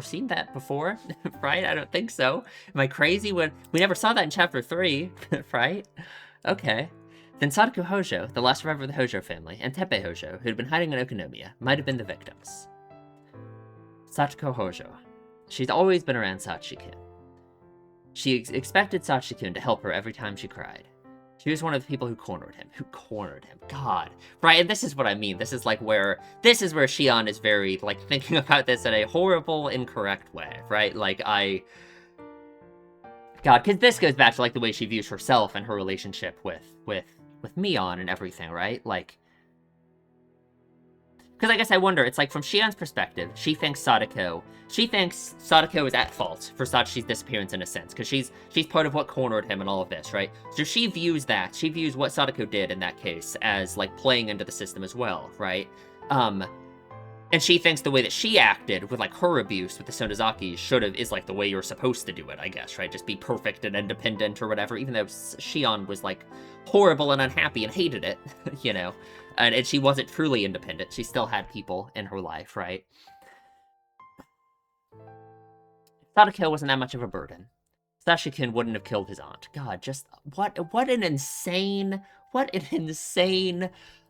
seen that before, right? I don't think so. Am I crazy? We never saw that in chapter 3, right? Okay. Then Sadako Hojo, the last survivor of the Hojo family, and Teppei Hojo, who had been hiding in Okonomiya, might have been the victims. Satoko Hojo. She's always been around Sachi-kun. She expected Sachi-kun to help her every time she cried. She was one of the people who cornered him. God. Right, and this is what I mean. This is where Shion is very, like, thinking about this in a horrible, incorrect way, right? Like, God, because this goes back to, like, the way she views herself and her relationship with Mion and everything, right? Like, because I guess I wonder, it's like, from Shion's perspective, she thinks Sadako is at fault for Sachi's disappearance in a sense, because she's part of what cornered him and all of this, right? So she views what Sadako did in that case as, like, playing into the system as well, right? And she thinks the way that she acted with, like, her abuse with the Sonozaki is, like, the way you're supposed to do it, I guess, right? Just be perfect and independent or whatever, even though Shion was, like, horrible and unhappy and hated it, you know? And she wasn't truly independent. She still had people in her life, right? Sadako wasn't that much of a burden. Sachi-kun wouldn't have killed his aunt. God, just what an insane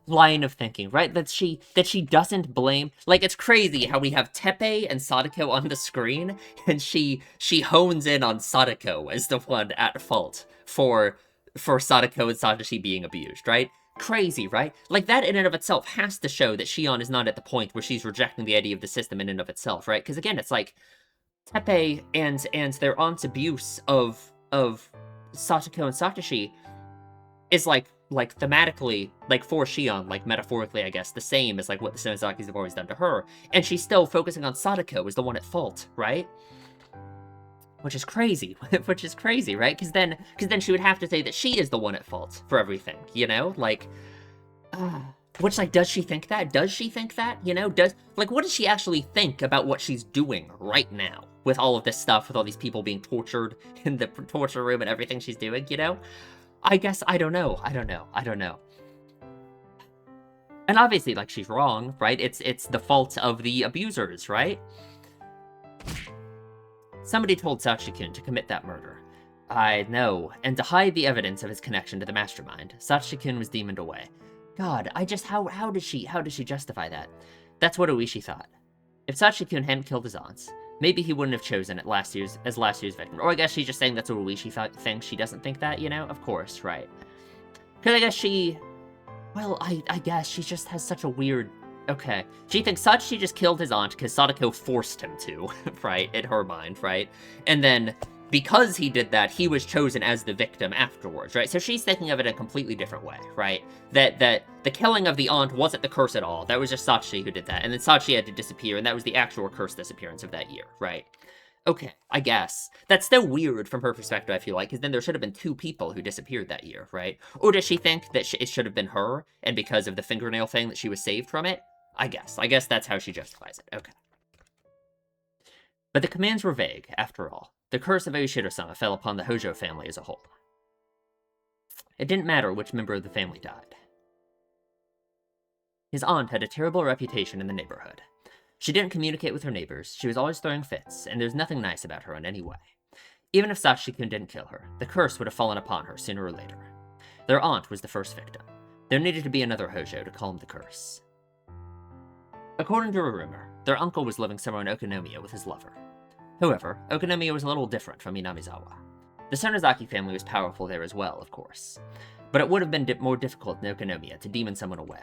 line of thinking, right? That she doesn't blame. Like, it's crazy how we have Teppei and Sadako on the screen, and she hones in on Sadako as the one at fault for Sadako and Satoshi being abused, right? Crazy, right? Like, that in and of itself has to show that Shion is not at the point where she's rejecting the idea of the system in and of itself, right? Because again, it's like Teppei and their aunt's abuse of Satoko and Satoshi is like thematically, like, for Shion, like, metaphorically, I guess, the same as, like, what the Sonozakis have always done to her, and she's still focusing on Sadako as the one at fault, right? Which is crazy, right? Because then she would have to say that she is the one at fault for everything, you know? Like, which, like, does she think that? You know? What does she actually think about what she's doing right now? With all of this stuff, with all these people being tortured in the torture room and everything she's doing, you know? I guess, I don't know. And obviously, like, she's wrong, right? It's the fault of the abusers, right? Somebody told Sachi-kun to commit that murder. I know, and to hide the evidence of his connection to the mastermind, Sachi-kun was demoned away. God, how does she justify that? That's what Oishi thought. If Sachi-kun hadn't killed his aunts, maybe he wouldn't have chosen it last year's victim. Or I guess she's just saying that's what Oishi thinks. She doesn't think that, you know? Of course, right. Because I guess I guess she just has such a weird... Okay. She thinks Sachi just killed his aunt because Sadako forced him to, right? In her mind, right? And then, because he did that, he was chosen as the victim afterwards, right? So she's thinking of it a completely different way, right? That the killing of the aunt wasn't the curse at all. That was just Sachi who did that. And then Sachi had to disappear, and that was the actual cursed disappearance of that year, right? Okay, I guess. That's still weird from her perspective, I feel like, because then there should have been 2 people who disappeared that year, right? Or does she think that it should have been her, and because of the fingernail thing that she was saved from it? I guess that's how she justifies it. Okay. But the commands were vague, after all. The curse of Oishiro-sama fell upon the Hojo family as a whole. It didn't matter which member of the family died. His aunt had a terrible reputation in the neighborhood. She didn't communicate with her neighbors, she was always throwing fits, and there was nothing nice about her in any way. Even if Sachi-kun didn't kill her, the curse would have fallen upon her sooner or later. Their aunt was the first victim. There needed to be another Hojo to calm the curse. According to a rumor, their uncle was living somewhere in Okonomiya with his lover. However, Okonomiya was a little different from Inamizawa. The Sonozaki family was powerful there as well, of course, but it would have been more difficult in Okonomiya to demon someone away.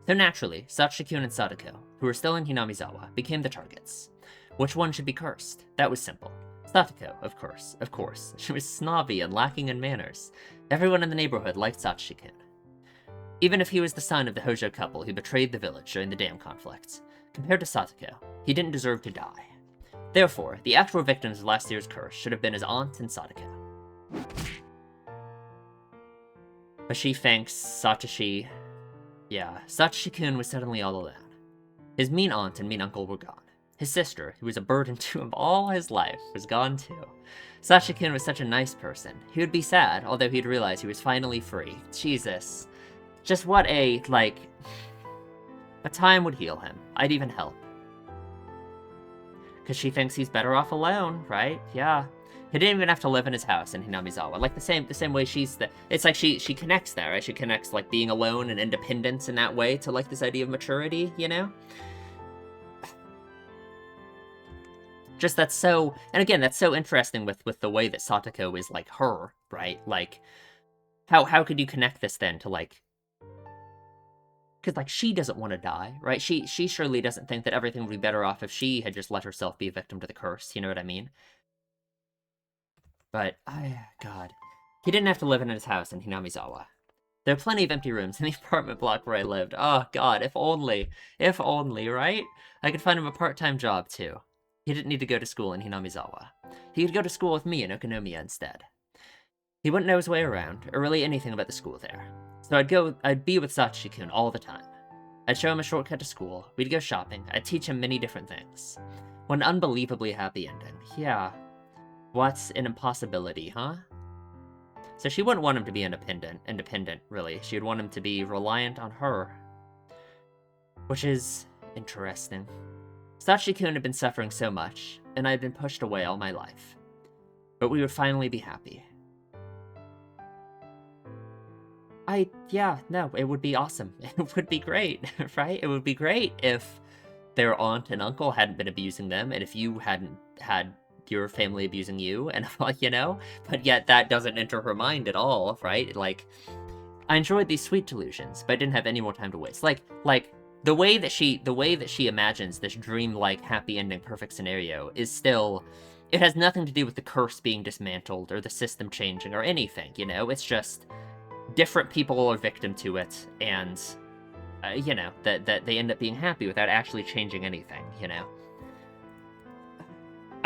So naturally, Sachikun and Sadako, who were still in Hinamizawa, became the targets. Which one should be cursed? That was simple. Satoko, of course. She was snobby and lacking in manners. Everyone in the neighborhood liked Sachikun. Even if he was the son of the Hojo couple who betrayed the village during the dam conflict, compared to Satoko, he didn't deserve to die. Therefore, the actual victims of last year's curse should have been his aunt and Sadako. But she thinks Satoshi... Yeah, Sachikun was suddenly all alone. His mean aunt and mean uncle were gone. His sister, who was a burden to him all his life, was gone too. Sachikun was such a nice person. He would be sad, although he'd realize he was finally free. Jesus. Just what a, like... But time would heal him. I'd even help. Because she thinks he's better off alone, right? Yeah. He didn't even have to live in his house in Hinamizawa. Like, the same way she's the... It's like she connects there, right? She connects, like, being alone and independence in that way to, like, this idea of maturity, you know? Just that's so... And again, that's so interesting with the way that Satoko is, like, her, right? Like, how could you connect this, then, to, like... Because, like, she doesn't want to die, right? She surely doesn't think that everything would be better off if she had just let herself be a victim to the curse, you know what I mean? But, God. He didn't have to live in his house in Hinamizawa. There are plenty of empty rooms in the apartment block where I lived. Oh, God, if only, right? I could find him a part-time job, too. He didn't need to go to school in Hinamizawa. He could go to school with me in Okonomiya instead. He wouldn't know his way around, or really anything about the school there. So I'd be with Sachikun all the time. I'd show him a shortcut to school, we'd go shopping, I'd teach him many different things. What an unbelievably happy ending. Yeah. What's an impossibility, huh? So she wouldn't want him to be independent, really. She would want him to be reliant on her. Which is interesting. Sachikun had been suffering so much, and I had been pushed away all my life. But we would finally be happy. It would be awesome. It would be great, right? It would be great if their aunt and uncle hadn't been abusing them, and if you hadn't had your family abusing you, and, you know? But yet that doesn't enter her mind at all, right? Like, I enjoyed these sweet delusions, but I didn't have any more time to waste. Like, the way that she imagines this dream-like, happy ending, perfect scenario is still... It has nothing to do with the curse being dismantled, or the system changing, or anything, you know? It's just... different people are victim to it, and, you know, that they end up being happy without actually changing anything, you know?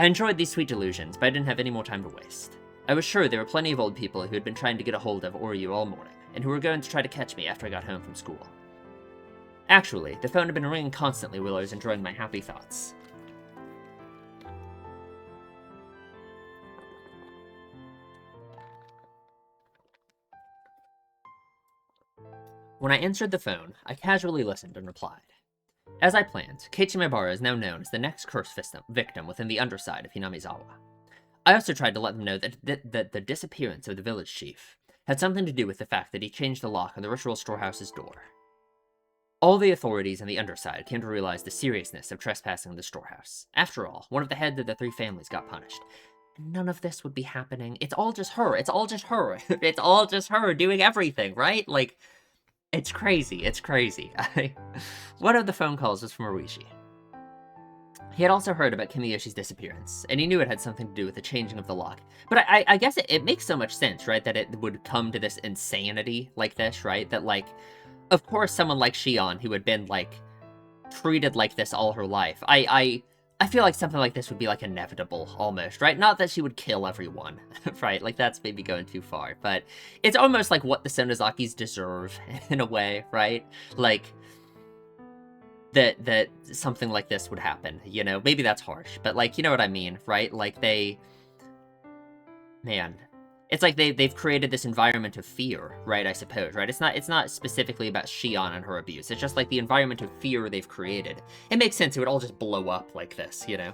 I enjoyed these sweet delusions, but I didn't have any more time to waste. I was sure there were plenty of old people who had been trying to get a hold of Oryu all morning, and who were going to try to catch me after I got home from school. Actually, the phone had been ringing constantly while I was enjoying my happy thoughts. When I answered the phone, I casually listened and replied. As I planned, Keiichi Maebara is now known as the next curse victim within the underside of Hinamizawa. I also tried to let them know that the disappearance of the village chief had something to do with the fact that he changed the lock on the ritual storehouse's door. All the authorities on the underside came to realize the seriousness of trespassing the storehouse. After all, one of the heads of the 3 families got punished. None of this would be happening. It's all just her. It's all just her doing everything, right? Like... It's crazy. One of the phone calls was from Orishi. He had also heard about Kimiyoshi's disappearance, and he knew it had something to do with the changing of the lock. But I guess it makes so much sense, right, that it would come to this insanity like this, right? That, like, of course someone like Shion, who had been, like, treated like this all her life, I feel like something like this would be, like, inevitable, almost, right? Not that she would kill everyone, right? Like, that's maybe going too far, but it's almost like what the Sonozakis deserve, in a way, right? Like, that something like this would happen, you know? Maybe that's harsh, but, like, you know what I mean, right? Like, Man. It's like they've created this environment of fear, right, I suppose, right? It's not specifically about Shion and her abuse. It's just like the environment of fear they've created. It makes sense it would all just blow up like this, you know?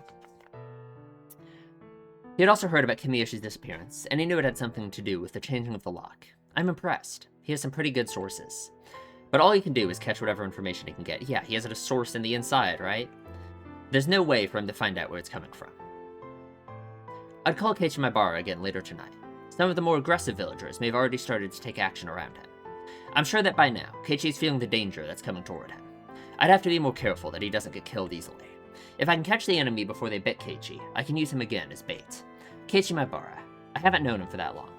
He had also heard about Kimiyoshi's disappearance, and he knew it had something to do with the changing of the lock. I'm impressed. He has some pretty good sources. But all he can do is catch whatever information he can get. Yeah, he has a source in the inside, right? There's no way for him to find out where it's coming from. I'd call Keiichi Maebara again later tonight. Some of the more aggressive villagers may have already started to take action around him. I'm sure that by now, Keiichi's feeling the danger that's coming toward him. I'd have to be more careful that he doesn't get killed easily. If I can catch the enemy before they bit Keiichi, I can use him again as bait. Keiichi Maibara. I haven't known him for that long.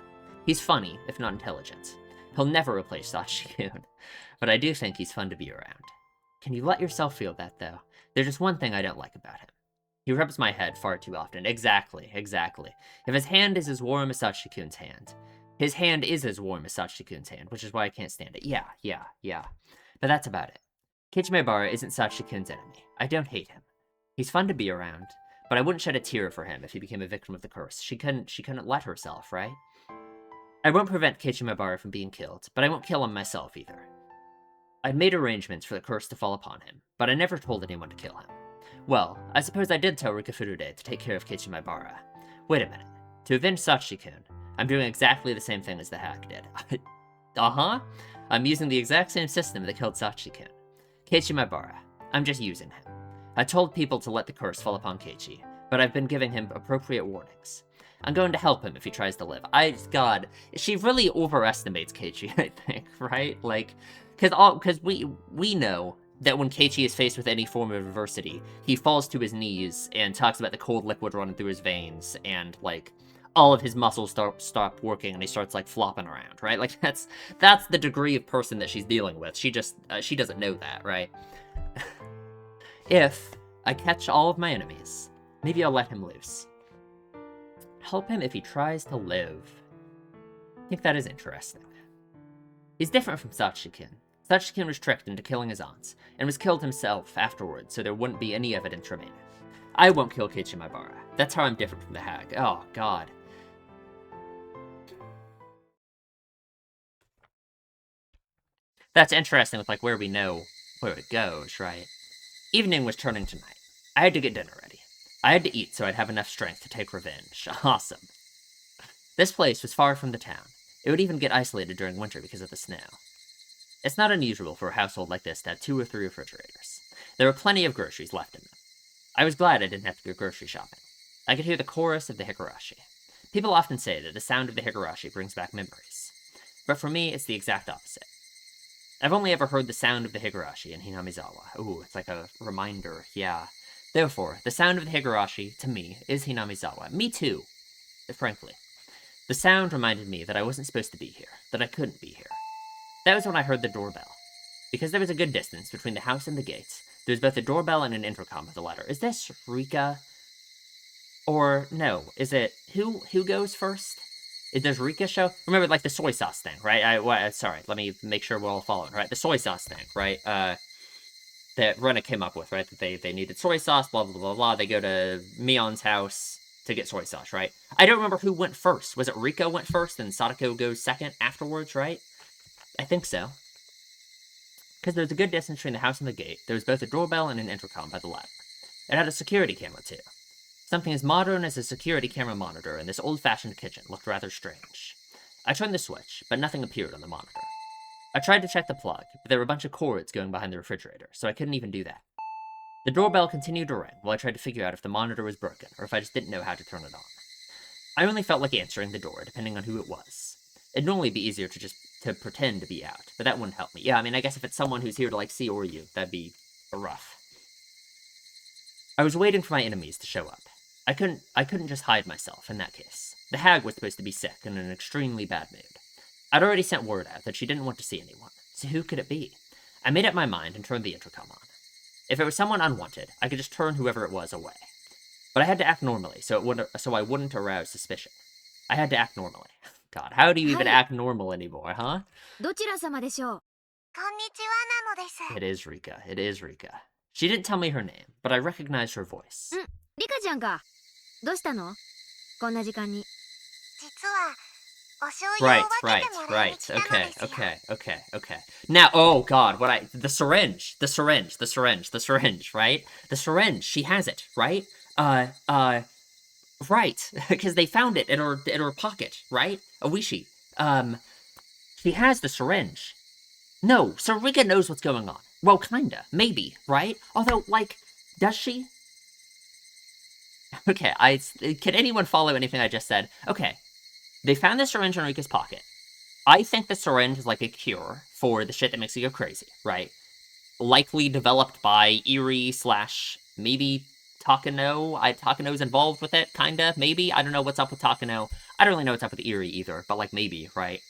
He's funny, if not intelligent. He'll never replace Sachi-kun, but I do think he's fun to be around. Can you let yourself feel that, though? There's just one thing I don't like about him. He rubs my head far too often. Exactly. If his hand is as warm as Sachi-kun's hand. His hand is as warm as Sachi-kun's hand, which is why I can't stand it. Yeah. But that's about it. Keiichi Maibara isn't Sachi-kun's enemy. I don't hate him. He's fun to be around, but I wouldn't shed a tear for him if he became a victim of the curse. She couldn't let herself, right? I won't prevent Keiichi Maibara from being killed, but I won't kill him myself either. I'd made arrangements for the curse to fall upon him, but I never told anyone to kill him. Well, I suppose I did tell Rika Furude to take care of Keiichi Maibara. Wait a minute. To avenge Sachi-kun, I'm doing exactly the same thing as the hack did. I'm using the exact same system that killed Sachi-kun. Keiichi Maibara. I'm just using him. I told people to let the curse fall upon Keiichi, but I've been giving him appropriate warnings. I'm going to help him if he tries to live. God, she really overestimates Keiichi, I think, right? Like, because we know that when Keiichi is faced with any form of adversity, he falls to his knees and talks about the cold liquid running through his veins, and, like, all of his muscles stop working, and he starts, like, flopping around, right? Like, that's the degree of person that she's dealing with. She doesn't know that, right? If I catch all of my enemies, maybe I'll let him loose. Help him if he tries to live. I think that is interesting. He's different from Sachi-kun. Sachi-kun was tricked into killing his aunts, and was killed himself afterwards, so there wouldn't be any evidence remaining. I won't kill Keiichi Maibara. That's how I'm different from the hag. Oh, God. That's interesting with, like, where we know where it goes, right? Evening was turning to night. I had to get dinner ready. I had to eat so I'd have enough strength to take revenge. Awesome. This place was far from the town. It would even get isolated during winter because of the snow. It's not unusual for a household like this to have 2 or 3 refrigerators. There were plenty of groceries left in them. I was glad I didn't have to go grocery shopping. I could hear the chorus of the Higurashi. People often say that the sound of the Higurashi brings back memories. But for me, it's the exact opposite. I've only ever heard the sound of the Higurashi in Hinamizawa. Ooh, it's like a reminder, yeah. Therefore, the sound of the Higurashi, to me, is Hinamizawa. Me too, frankly. The sound reminded me that I wasn't supposed to be here, that I couldn't be here. That was when I heard the doorbell. Because there was a good distance between the house and the gates, there was both a doorbell and an intercom with a letter. Is this Rika? Or, no, is it, who goes first? Does Rika show? Remember, like, the soy sauce thing, right? Sorry, let me make sure we're all following, right? The soy sauce thing, right? That Rena came up with, right? That they needed soy sauce, blah, blah, blah, blah. They go to Mion's house to get soy sauce, right? I don't remember who went first. Was it Rika went first and Sadako goes second afterwards, right? I think so. Because there's a good distance between the house and the gate. There was both a doorbell and an intercom by the ladder. It had a security camera, too. Something as modern as a security camera monitor in this old-fashioned kitchen looked rather strange. I turned the switch, but nothing appeared on the monitor. I tried to check the plug, but there were a bunch of cords going behind the refrigerator, so I couldn't even do that. The doorbell continued to ring while I tried to figure out if the monitor was broken, or if I just didn't know how to turn it on. I only felt like answering the door, depending on who it was. It'd normally be easier to pretend to be out, but that wouldn't help me. Yeah, I mean, I guess if it's someone who's here to, like, see or you, that'd be rough. I was waiting for my enemies to show up. I couldn't just hide myself in that case. The hag was supposed to be sick and in an extremely bad mood. I'd already sent word out that she didn't want to see anyone, so who could it be? I made up my mind and turned the intercom on. If it was someone unwanted, I could just turn whoever it was away. But I had to act normally, so I wouldn't arouse suspicion. I had to act normally. God, how do you even act normal anymore, huh? どちら様でしょう? こんにちはなのです。 It is Rika. It is Rika. She didn't tell me her name, but I recognized her voice. リカちゃんか。どうしたの？こんな時間に。実はお醤油を Right, 分けてもらいに来たのですよ。 Okay. Now, oh God, the syringe, right? The syringe, she has it, right? Right, because they found it in her pocket, right? Oishi, she has the syringe. No, so Rika knows what's going on. Well, kinda, maybe, right? Although, like, does she? Okay, can anyone follow anything I just said? Okay, they found the syringe in Rika's pocket. I think the syringe is like a cure for the shit that makes you go crazy, right? Likely developed by Eri slash maybe Takano. Takano's involved with it, kinda, maybe. I don't know what's up with Takano. I don't really know what's up with Eri either, but like maybe, right?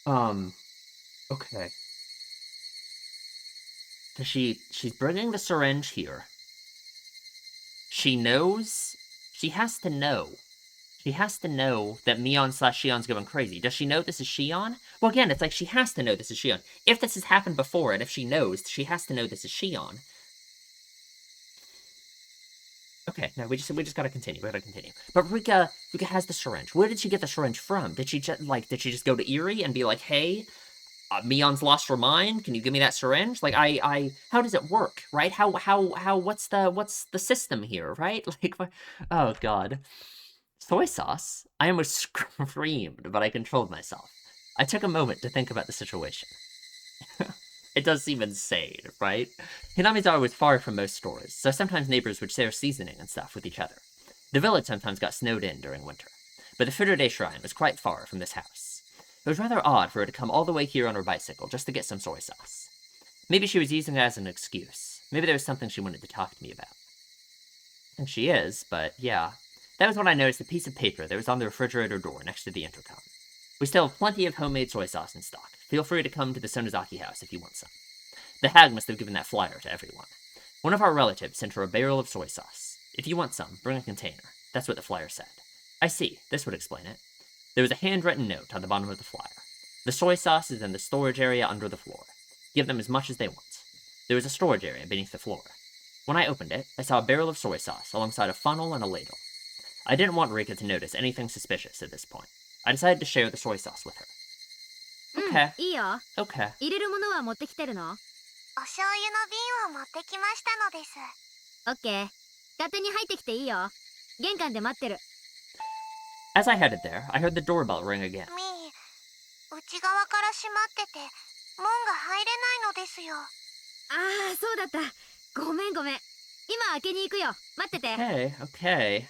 Okay. So she's bringing the syringe here. She knows, she has to know. She has to know that Mion slash Shion's going crazy. Does she know this is Shion? Well, again, it's like she has to know this is Shion. If this has happened before, and if she knows, she has to know this is Shion. Okay, no, we just gotta continue. We gotta continue. But Rika has the syringe. Where did she get the syringe from? Did she just go to Eri and be like, hey, Mion's lost her mind. Can you give me that syringe? Like, how does it work, right? What's the system here, right? Like, oh god, soy sauce. I almost screamed, but I controlled myself. I took a moment to think about the situation. It does seem insane, right? Hinamizawa was far from most stores, so sometimes neighbors would share seasoning and stuff with each other. The village sometimes got snowed in during winter, but the Furude Shrine was quite far from this house. It was rather odd for her to come all the way here on her bicycle just to get some soy sauce. Maybe she was using it as an excuse. Maybe there was something she wanted to talk to me about. And she is, but yeah. That was when I noticed a piece of paper that was on the refrigerator door next to the intercom. We still have plenty of homemade soy sauce in stock. Feel free to come to the Sonozaki house if you want some. The hag must have given that flyer to everyone. One of our relatives sent her a barrel of soy sauce. If you want some, bring a container. That's what the flyer said. I see. This would explain it. There was a handwritten note on the bottom of the flyer. The soy sauce is in the storage area under the floor. Give them as much as they want. There was a storage area beneath the floor. When I opened it, I saw a barrel of soy sauce alongside a funnel and a ladle. I didn't want Rika to notice anything suspicious at this point. I decided to share the soy sauce with her. Okay. いいよ。 Okay. 入れるものは持ってきてるの？お醤油の瓶を持ってきましたのです。オッケー。勝手に入ってきていいよ。玄関で待ってる。As I headed there, I heard the doorbell ring again. みー、内側から閉まってて、門が入れないのですよ。ああ、そうだった。ごめんごめん。今開けに行くよ。待ってて。Okay.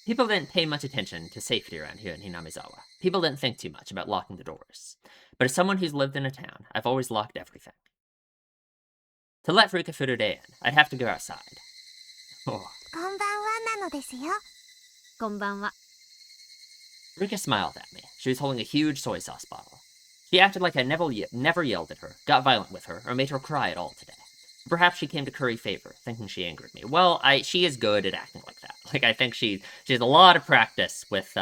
People didn't pay much attention to safety around here in Hinamizawa. People didn't think too much about locking the doors. But as someone who's lived in a town, I've always locked everything. To let Rika Furude in, I'd have to go outside. Oh. こんばんはなのですよ。こんばんは。Rika smiled at me. She was holding a huge soy sauce bottle. She acted like I never yelled at her, got violent with her, or made her cry at all today. Perhaps she came to curry favor, thinking she angered me. Well, she is good at acting like that. Like, I think she has a lot of practice with,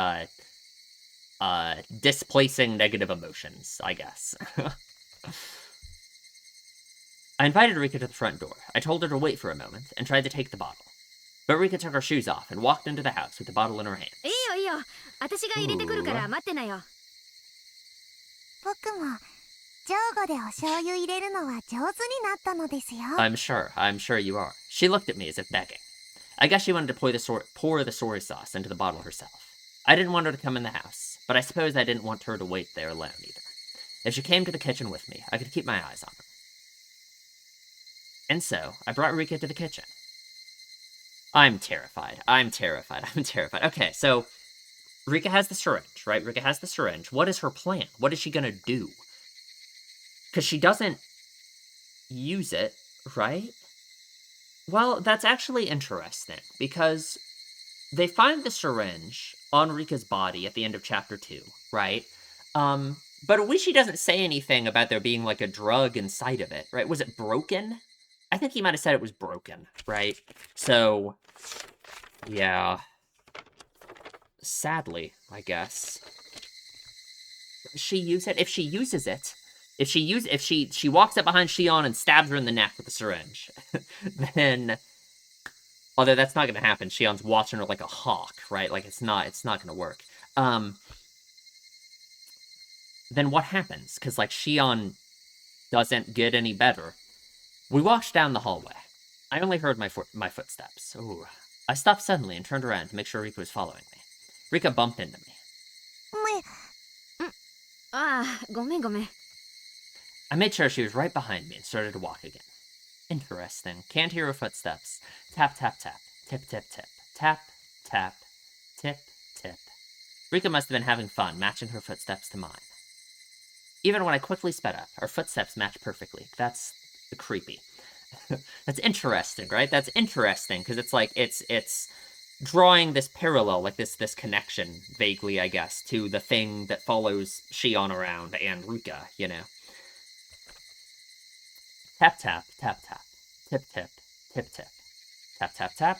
displacing negative emotions, I guess. I invited Rika to the front door. I told her to wait for a moment, and tried to take the bottle. But Rika took her shoes off and walked into the house with the bottle in her hand. いいよいいよ。私が入れてくるから待ってなよ。僕も上後でお醤油入れるのは上手になったのですよ。I'm sure you are. She looked at me as if begging. I guess she wanted to pour the soy sauce into the bottle herself. I didn't want her to come in the house, but I suppose I didn't want her to wait there alone either. If she came to the kitchen with me, I could keep my eyes on her. And so, I brought Rika to the kitchen. I'm terrified. Okay, so Rika has the syringe, right? Rika has the syringe. What is her plan? What is she gonna do? Because she doesn't use it, right? Well, that's actually interesting, because they find the syringe on Rika's body at the end of chapter 2, right? But Oishi doesn't say anything about there being, like, a drug inside of it, right? Was it broken? I think he might have said it was broken, right? So, yeah. Sadly, I guess. Does she use it? If she uses it, if she walks up behind Shion and stabs her in the neck with the syringe, then, although that's not gonna happen, Shion's watching her like a hawk, right? Like, it's not gonna work. Then what happens? Because, like, Shion doesn't get any better. We walked down the hallway. I only heard my footsteps. Ooh. I stopped suddenly and turned around to make sure Rika was following me. Rika bumped into me. ああ、ごめんごめん。I made sure she was right behind me and started to walk again. Interesting. Can't hear her footsteps. Tap, tap, tap. Tip, tip, tip. Tap, tap. Tip, tip. Rika must have been having fun, matching her footsteps to mine. Even when I quickly sped up, our footsteps matched perfectly. That's creepy. That's interesting, right? That's interesting, because it's like, it's drawing this parallel, like this connection, vaguely, I guess, to the thing that follows Shion around and Rika, you know? Tap, tap, tap, tap. Tip, tip, tip, tip. Tap, tap, tap.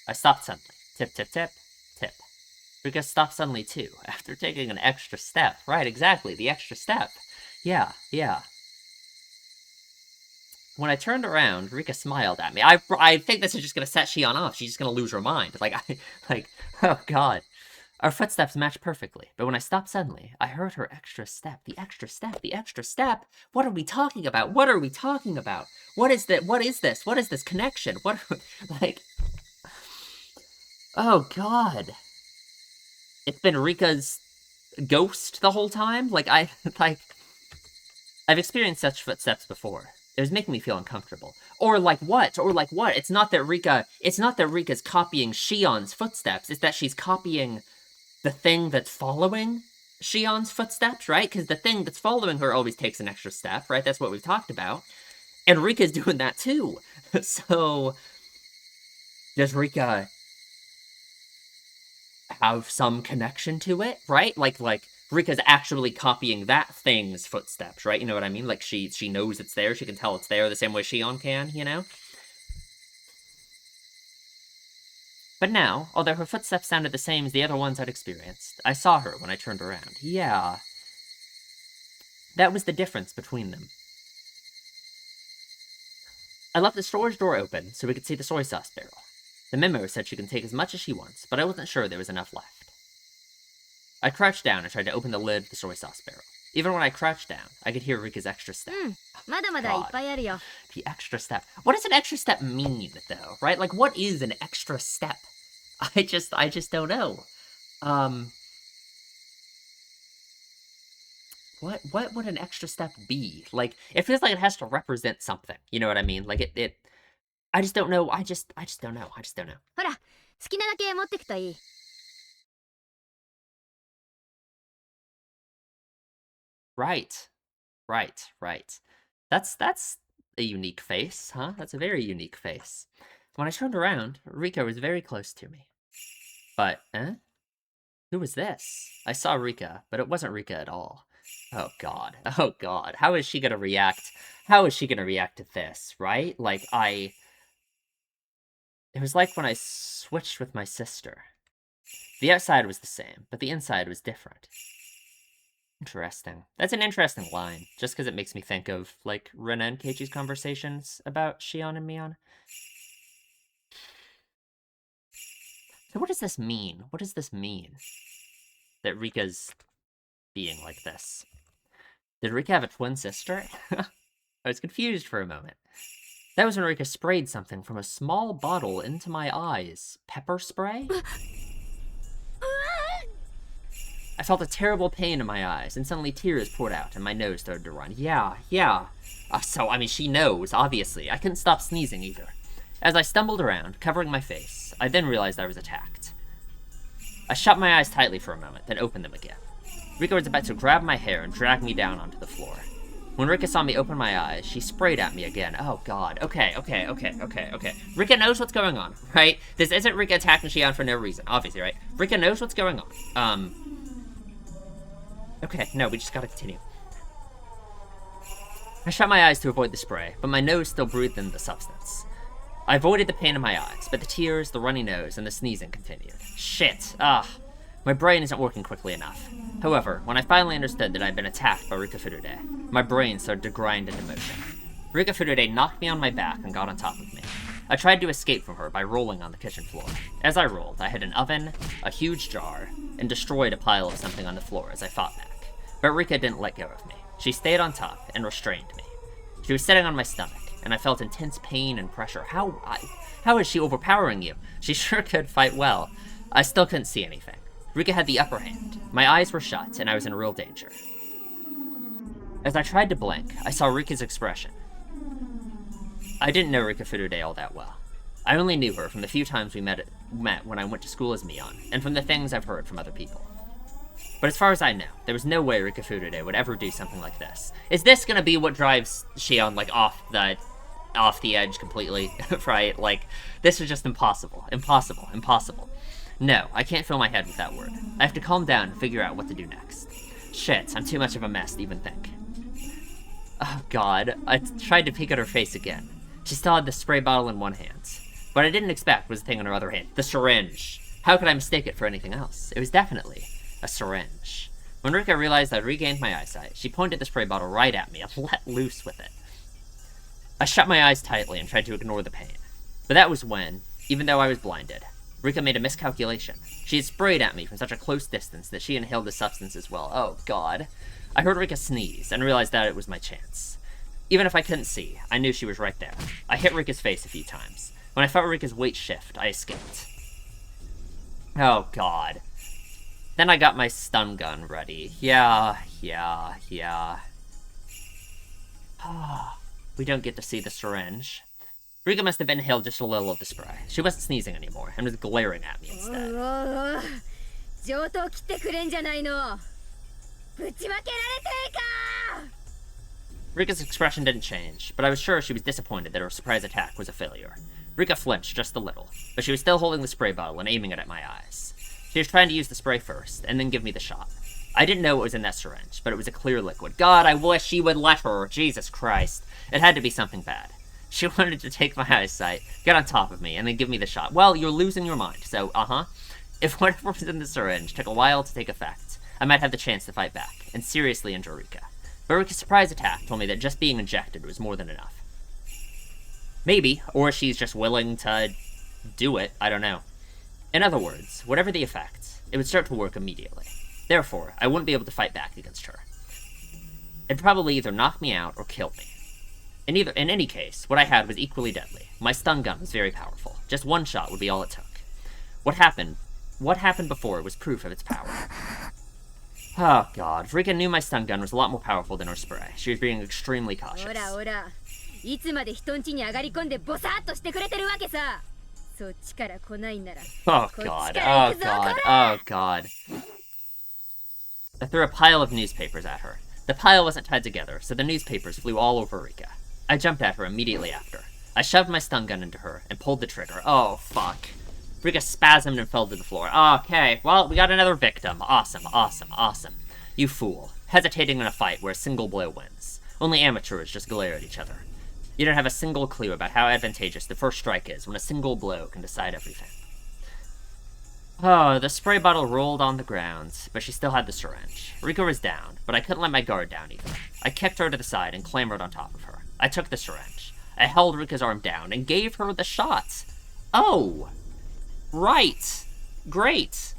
I stopped suddenly. Tip, tip, tip, tip. Rika stopped suddenly, too, after taking an extra step. Right, exactly, the extra step. Yeah, yeah. When I turned around, Rika smiled at me. I think this is just gonna set Shion off. She's just gonna lose her mind. Oh god. Our footsteps matched perfectly, but when I stopped suddenly, I heard her extra step. The extra step, the extra step. What are we talking about? What are we talking about? What is that? What is this? What is this connection? What, like... Oh god. It's been Rika's ghost the whole time? I've experienced such footsteps before. It was making me feel uncomfortable. Or like what? It's not that Rika's copying Shion's footsteps, it's that she's copying the thing that's following Shion's footsteps, right? Because the thing that's following her always takes an extra step, right? That's what we've talked about. And Rika's doing that too. So, does Rika have some connection to it, right? Like Rika's actually copying that thing's footsteps, right? You know what I mean? Like, she knows it's there, she can tell it's there the same way Shion can, you know? But now, although her footsteps sounded the same as the other ones I'd experienced, I saw her when I turned around. Yeah. That was the difference between them. I left the storage door open so we could see the soy sauce barrel. The memo said she can take as much as she wants, but I wasn't sure there was enough left. I crouched down and tried to open the lid of the soy sauce barrel. Even when I crouched down, I could hear Rika's extra step. God. The extra step. What does an extra step mean, though, right? Like, what is an extra step? I just don't know. What would an extra step be? Like, it feels like it has to represent something. You know what I mean? Like, I just don't know. I just don't know. I just don't know. ほら、好きなだけ持ってくといい。Right. That's a unique face, huh? That's a very unique face. When I turned around, Rika was very close to me. But, who was this? I saw Rika, but it wasn't Rika at all. Oh god. How is she gonna react? How is she gonna react to this, right? Like, it was like when I switched with my sister. The outside was the same, but the inside was different. Interesting. That's an interesting line, just because it makes me think of, like, Rena and Keiichi's conversations about Shion and Mion. So what does this mean? What does this mean? That Rika's being like this. Did Rika have a twin sister? I was confused for a moment. That was when Rika sprayed something from a small bottle into my eyes. Pepper spray? I felt a terrible pain in my eyes, and suddenly tears poured out, and my nose started to run. Yeah. So, I mean, she knows, obviously. I couldn't stop sneezing, either. As I stumbled around, covering my face, I then realized I was attacked. I shut my eyes tightly for a moment, then opened them again. Rika was about to grab my hair and drag me down onto the floor. When Rika saw me open my eyes, she sprayed at me again. Oh god. Okay. Rika knows what's going on, right? This isn't Rika attacking Shion for no reason, obviously, right? Rika knows what's going on. Okay, no, we just gotta continue. I shut my eyes to avoid the spray, but my nose still breathed in the substance. I avoided the pain in my eyes, but the tears, the runny nose, and the sneezing continued. Shit. My brain isn't working quickly enough. However, when I finally understood that I'd been attacked by Rika Furude, my brain started to grind into motion. Rika Furude knocked me on my back and got on top of me. I tried to escape from her by rolling on the kitchen floor. As I rolled, I hit an oven, a huge jar, and destroyed a pile of something on the floor as I fought back. But Rika didn't let go of me. She stayed on top and restrained me. She was sitting on my stomach, and I felt intense pain and pressure. How is she overpowering you? She sure could fight well. I still couldn't see anything. Rika had the upper hand. My eyes were shut, and I was in real danger. As I tried to blink, I saw Rika's expression. I didn't know Rika Furude all that well. I only knew her from the few times we met when I went to school as Mion, and from the things I've heard from other people. But as far as I know, there was no way Rika Furude would ever do something like this. Is this gonna be what drives Shion, like, off the edge completely, right? Like, this is just impossible. Impossible. Impossible. No, I can't fill my head with that word. I have to calm down and figure out what to do next. Shit, I'm too much of a mess to even think. Oh god, I tried to peek at her face again. She still had the spray bottle in one hand. What I didn't expect was the thing in her other hand. The syringe. How could I mistake it for anything else? It was definitely a syringe. When Rika realized I'd regained my eyesight, she pointed the spray bottle right at me and let loose with it. I shut my eyes tightly and tried to ignore the pain. But that was when, even though I was blinded, Rika made a miscalculation. She had sprayed at me from such a close distance that she inhaled the substance as well. Oh god. I heard Rika sneeze and realized that it was my chance. Even if I couldn't see, I knew she was right there. I hit Rika's face a few times. When I felt Rika's weight shift, I escaped. Oh god. Then I got my stun gun ready. Yeah. We don't get to see the syringe. Rika must have inhaled just a little of the spray. She wasn't sneezing anymore, and was glaring at me instead. Rika's expression didn't change, but I was sure she was disappointed that her surprise attack was a failure. Rika flinched just a little, but she was still holding the spray bottle and aiming it at my eyes. She was trying to use the spray first, and then give me the shot. I didn't know what was in that syringe, but it was a clear liquid. God, I wish she would let her. Jesus Christ. It had to be something bad. She wanted to take my eyesight, get on top of me, and then give me the shot. Well, you're losing your mind, so, If whatever was in the syringe took a while to take effect, I might have the chance to fight back, and seriously injure Rika. But Rika's surprise attack told me that just being injected was more than enough. Maybe, or she's just willing to do it, I don't know. In other words, whatever the effect, it would start to work immediately. Therefore, I wouldn't be able to fight back against her. It'd probably either knock me out or kill me. In any case, what I had was equally deadly. My stun gun was very powerful. Just one shot would be all it took. What happened before was proof of its power. Oh god, Rika knew my stun gun was a lot more powerful than her spray. She was being extremely cautious. Oh god, oh god, oh god. I threw a pile of newspapers at her. The pile wasn't tied together, so the newspapers flew all over Rika. I jumped at her immediately after. I shoved my stun gun into her and pulled the trigger. Oh, fuck. Rika spasmed and fell to the floor. Okay, well, we got another victim. Awesome. You fool. Hesitating in a fight where a single blow wins. Only amateurs just glare at each other. You don't have a single clue about how advantageous the first strike is when a single blow can decide everything. Oh, the spray bottle rolled on the ground, but she still had the syringe. Rika was down, but I couldn't let my guard down either. I kicked her to the side and clambered on top of her. I took the syringe. I held Rika's arm down and gave her the shot. Oh! Right. Great.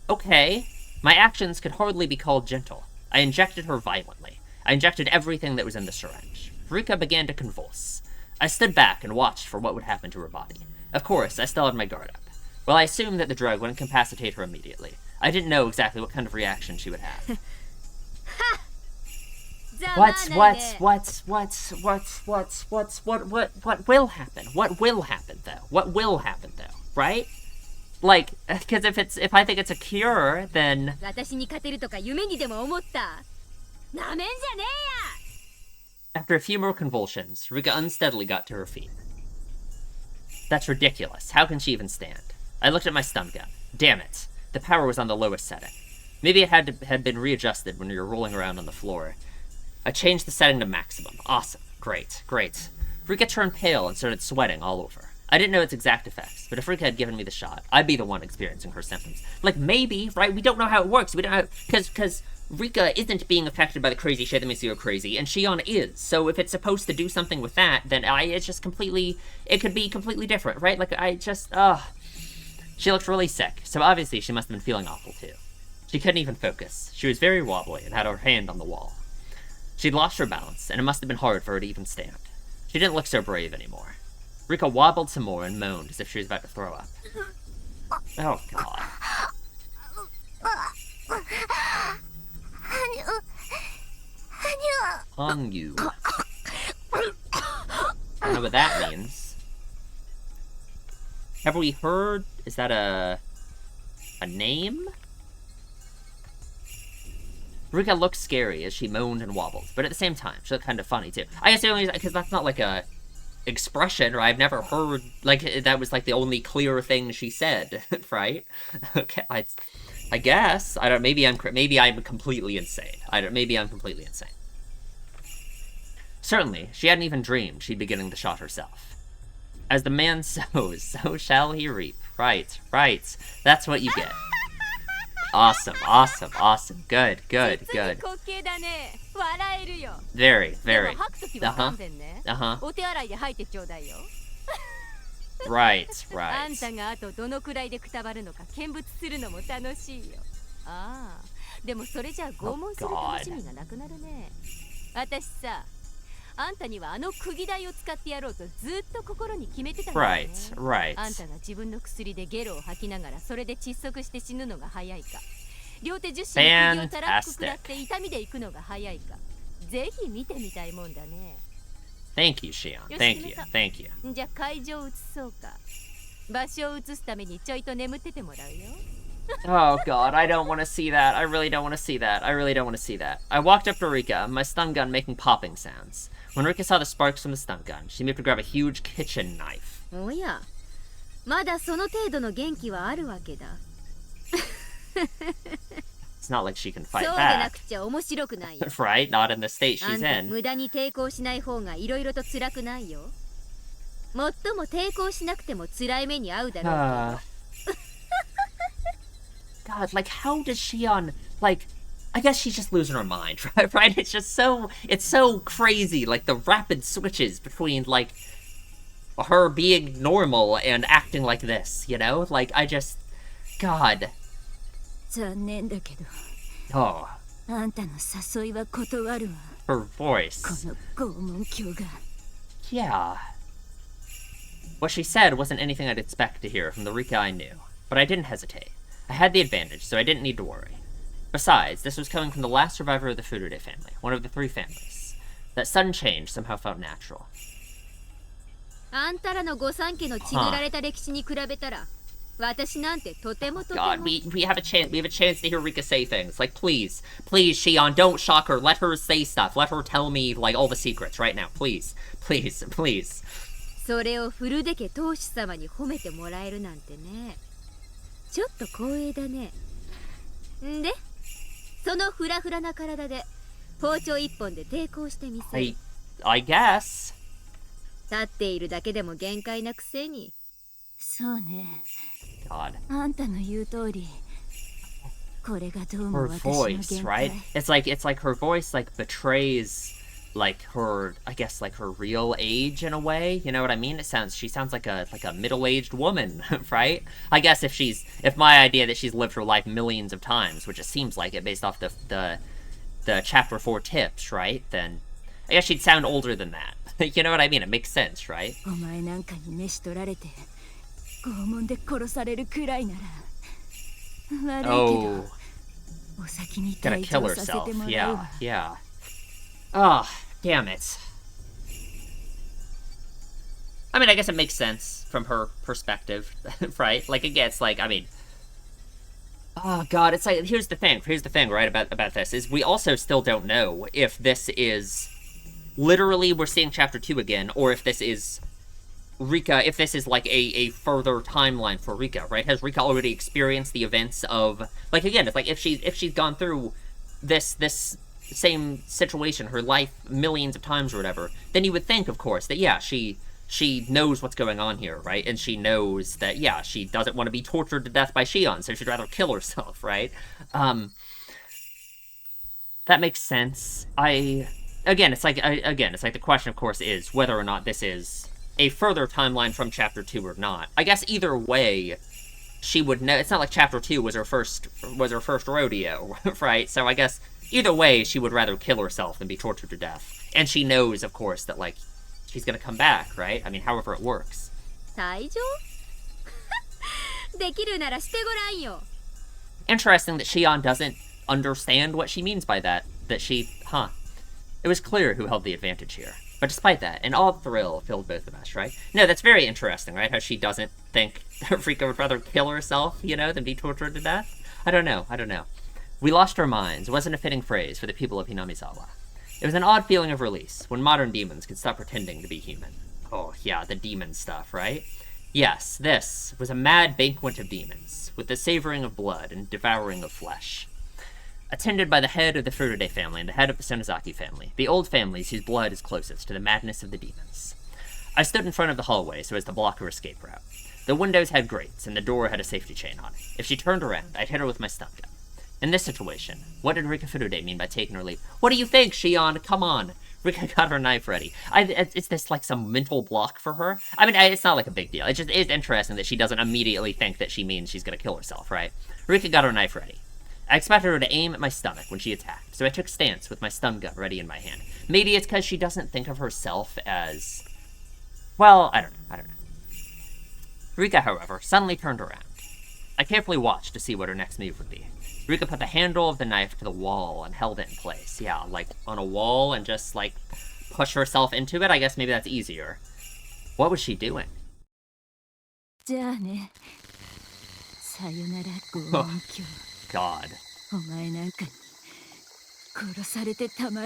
Okay. My actions could hardly be called gentle. I injected her violently. I injected everything that was in the syringe. Rika began to convulse. I stood back and watched for what would happen to her body. Of course, I still had my guard up. Well, I assumed that the drug would incapacitate her immediately. I didn't know exactly what kind of reaction she would have. What will happen? What will happen, though? Right? Like, because if I think it's a cure, then... After a few more convulsions, Rika unsteadily got to her feet. That's ridiculous. How can she even stand? I looked at my stun gun. Damn it. The power was on the lowest setting. Maybe it had been readjusted when we were rolling around on the floor. I changed the setting to maximum. Awesome. Great. Rika turned pale and started sweating all over. I didn't know its exact effects, but if Rika had given me the shot, I'd be the one experiencing her symptoms. Like, maybe, right? We don't know how it works. We don't know, because Rika isn't being affected by the crazy shit that makes you go crazy, and Shion is. So if it's supposed to do something with that, then it could be completely different, right? Like, She looked really sick, so obviously she must have been feeling awful too. She couldn't even focus. She was very wobbly and had her hand on the wall. She'd lost her balance, and it must have been hard for her to even stand. She didn't look so brave anymore. Rika wobbled some more and moaned as if she was about to throw up. Oh, God. Hanyu. I don't know what that means. Have we heard? Is that a name? Rika looked scary as she moaned and wobbled, but at the same time, she looked kind of funny too. I guess the only reason, because that's not like a expression, or I've never heard, like, that was like the only clear thing she said, right? Okay, I guess. I don't, maybe I'm completely insane. Maybe I'm completely insane. Certainly, she hadn't even dreamed she'd be getting the shot herself. As the man sows, so shall he reap. Right. That's what you get. Awesome. Good. Very. Right. あんたがあとどのくらいでくたばるのか見物するのも楽しいよ。ああ、でもそれじゃ拷問する楽しみがなくなるね。私さ、あんたにはあの釘台を使ってやろうとずっと心に決めてたんだよね。Right. あんたが自分の薬でゲロを吐きながらそれで窒息して死ぬのが早いか、両手十指に釘をたらふく食らって痛みで行くのが早いか、ぜひ見てみたいもんだね。Thank you, Shion. Thank you. じゃあ会場を移そうか。場所を移すためにちょいと眠っててもらうよ。Oh god, I don't want to see that. I really don't want to see that. I walked up to Rika, my stun gun making popping sounds. When Rika saw the sparks from the stun gun, she moved to grab a huge kitchen knife. おや、まだその程度の元気はあるわけだ。It's not like she can fight そうでな back. くちゃ面白くないよ。Right? Not in the state あ she's んた in. 無駄に抵抗しない方がいろいろと辛くないよ。もっとも抵抗しなくても辛い目に遭うだろうけど。God, like, how does Shion, like, I guess she's just losing her mind, right? It's so crazy, like, the rapid switches between, like, her being normal and acting like this, you know? Like, God. 残念だけど、 Oh, あんたの誘いは断るわ。 her こ voice. の拷問狂が。Yeah. What she said wasn't anything I'd expect to hear from the Rika I knew, but I didn't hesitate. I had the advantage, so I didn't need to worry. Besides, this was coming from the last survivor of the Furude family, one of the 3 families. That sudden change somehow felt natural. あんたらの御三家のちぐられた歴史に比べたら、私なんてとてもとても。 God, we have a chance to hear Rika say things. Like, please, Shion, don't shock her. Let her say stuff. Let her tell me, like, all the secrets right now. Please. それをフルデ家当主様に褒めてもらえるなんてね。ちょっと光栄だね。んで、そのフラフラな体で包丁一本で抵抗してみせる。I guess. 立っているだけでも限界なくせに。そうね。God. あんたの言う通り。これがどうも Her 私の voice, 限 right? 界。It's like her voice, like, betrays, like, her, I guess, like, her real age in a way. You know what I mean? She sounds like a middle-aged woman, right? I guess if my idea that she's lived her life millions of times, which it seems like it based off the chapter 4 tips, right? Then I guess she'd sound older than that. You know what I mean? It makes sense, right? お前なんかに召し取られて拷問で殺されるくらいなら悪いけど、 Oh, お先に gonna 退 kill 場させ herself. てもらうわ。 Yeah. Oh, damn it. I mean, I guess it makes sense from her perspective, right? Like, again, it's like, I mean, oh god, it's like, here's the thing, right, about this, is we also still don't know if this is literally we're seeing chapter 2 again, or if this is Rika, if this is like a further timeline for Rika, right? Has Rika already experienced the events of, like, again, it's like if she's gone through this same situation, her life millions of times or whatever, then you would think, of course, that yeah, she knows what's going on here, right? And she knows that, yeah, she doesn't want to be tortured to death by Shion, so she'd rather kill herself, right? That makes sense. Again, it's like the question, of course, is whether or not this is a further timeline from chapter 2 or not. I guess either way, she would know. It's not like chapter 2 was her first rodeo, right? So I guess either way, she would rather kill herself than be tortured to death. And she knows, of course, that, like, she's gonna come back, right? I mean, however it works. 退場できるならしてごらんよ。 Interesting that Shion doesn't understand what she means by that. It was clear who held the advantage here. But despite that, an odd thrill filled both of us, right? No, that's very interesting, right? How she doesn't think Rika would rather kill herself, you know, than be tortured to death? I don't know. We lost our minds wasn't a fitting phrase for the people of Hinamizawa. It was an odd feeling of release when modern demons could stop pretending to be human. Oh, yeah, the demon stuff, right? Yes, this was a mad banquet of demons, with the savoring of blood and devouring of flesh. Attended by the head of the Furude family and the head of the Sonozaki family, the old families whose blood is closest to the madness of the demons. I stood in front of the hallway so as to block her escape route. The windows had grates, and the door had a safety chain on it. If she turned around, I'd hit her with my stun gun. In this situation, what did Rika Furude mean by taking her leave? What do you think, Shion? Come on. Rika got her knife ready. Is this like some mental block for her? I mean, it's not like a big deal. It just is interesting that she doesn't immediately think that she means she's gonna kill herself, right? Rika got her knife ready. I expected her to aim at my stomach when she attacked, so I took stance with my stun gun ready in my hand. Maybe it's because she doesn't think of herself as... Well, I don't know. Rika, however, suddenly turned around. I carefully watched to see what her next move would be. Rika put the handle of the knife to the wall and held it in place. Yeah, like on a wall and just, like, push herself into it. I guess maybe that's easier. What was she doing? God.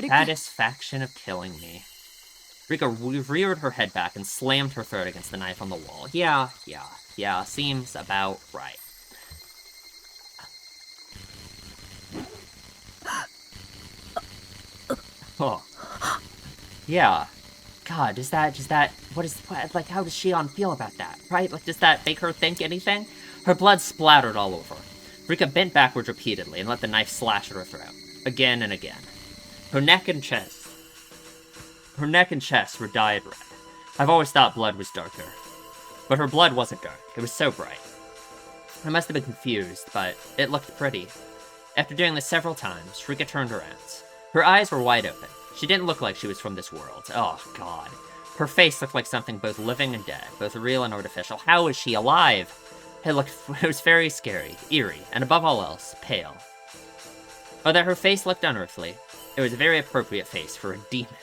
Satisfaction of killing me. Rika reared her head back and slammed her throat against the knife on the wall. Yeah, seems about right. Oh. Yeah. God, does that, like, how does Shion feel about that, right? Like, does that make her think anything? Her blood splattered all over. Rika bent backwards repeatedly and let the knife slash at her throat. Again and again. Her neck and chest were dyed red. I've always thought blood was darker. But her blood wasn't dark. It was so bright. I must have been confused, but it looked pretty. After doing this several times, Rika turned around. Her eyes were wide open. She didn't look like she was from this world. Oh, God. Her face looked like something both living and dead, both real and artificial. How is she alive? It was very scary, eerie, and above all else, pale. Although her face looked unearthly, it was a very appropriate face for a demon.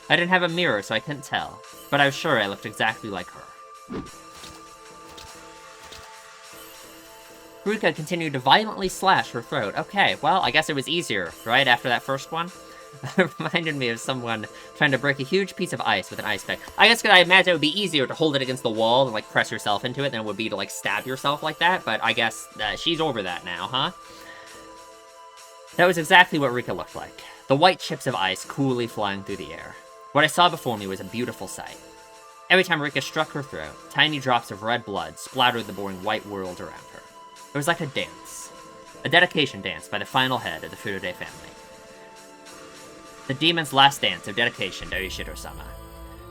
I didn't have a mirror, so I couldn't tell, but I was sure I looked exactly like her. Rika continued to violently slash her throat. Okay, well, I guess it was easier, right, after that first one? It reminded me of someone trying to break a huge piece of ice with an ice pick. I guess I imagine it would be easier to hold it against the wall and, like, press yourself into it than it would be to, like, stab yourself like that, but I guess she's over that now, huh? That was exactly what Rika looked like. The white chips of ice coolly flying through the air. What I saw before me was a beautiful sight. Every time Rika struck her throat, tiny drops of red blood splattered the boring white world around her. It was like a dance. A dedication dance by the final head of the Furude family. The demon's last dance of dedication to Ishiro-sama.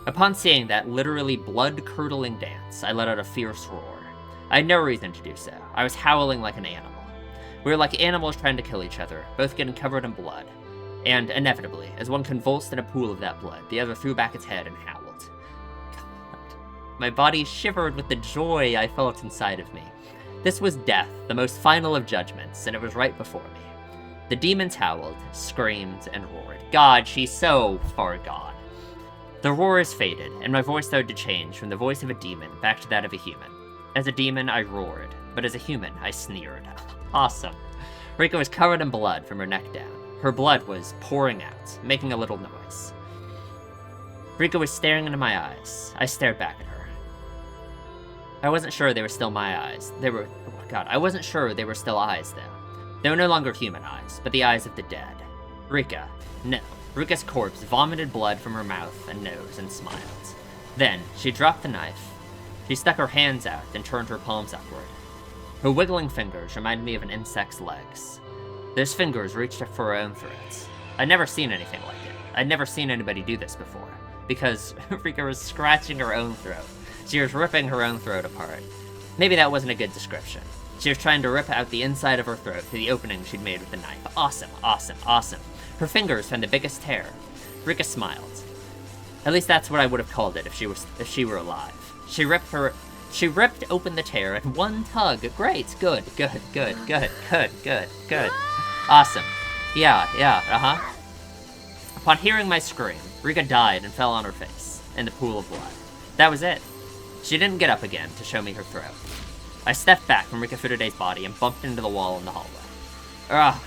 Upon seeing that literally blood-curdling dance, I let out a fierce roar. I had no reason to do so. I was howling like an animal. We were like animals trying to kill each other, both getting covered in blood. And, inevitably, as one convulsed in a pool of that blood, the other threw back its head and howled. God. My body shivered with the joy I felt inside of me. This was death, the most final of judgments, and it was right before me. The demons howled, screamed, and roared. God, she's so far gone. The roars faded, and my voice started to change from the voice of a demon back to that of a human. As a demon, I roared, but as a human, I sneered. Awesome. Rika was covered in blood from her neck down. Her blood was pouring out, making a little noise. Rika was staring into my eyes. I stared back at her. I wasn't sure they were still my eyes. I wasn't sure they were still eyes, though. They were no longer human eyes, but the eyes of the dead. Rika. No. Rika's corpse vomited blood from her mouth and nose and smiled. Then, she dropped the knife. She stuck her hands out and turned her palms upward. Her wiggling fingers reminded me of an insect's legs. Those fingers reached up for her own throat. I'd never seen anything like it. I'd never seen anybody do this before, because Rika was scratching her own throat. She was ripping her own throat apart. Maybe that wasn't a good description. She was trying to rip out the inside of her throat through the opening she'd made with the knife. Awesome, awesome, awesome. Her fingers found the biggest tear. Rika smiled. At least that's what I would have called it if she were alive. She ripped open the tear in one tug. Great, good. Awesome. Yeah, Upon hearing my scream, Rika died and fell on her face, in the pool of blood. That was it. She didn't get up again to show me her throat. I stepped back from Rika Furude's body and bumped into the wall in the hallway. Ah,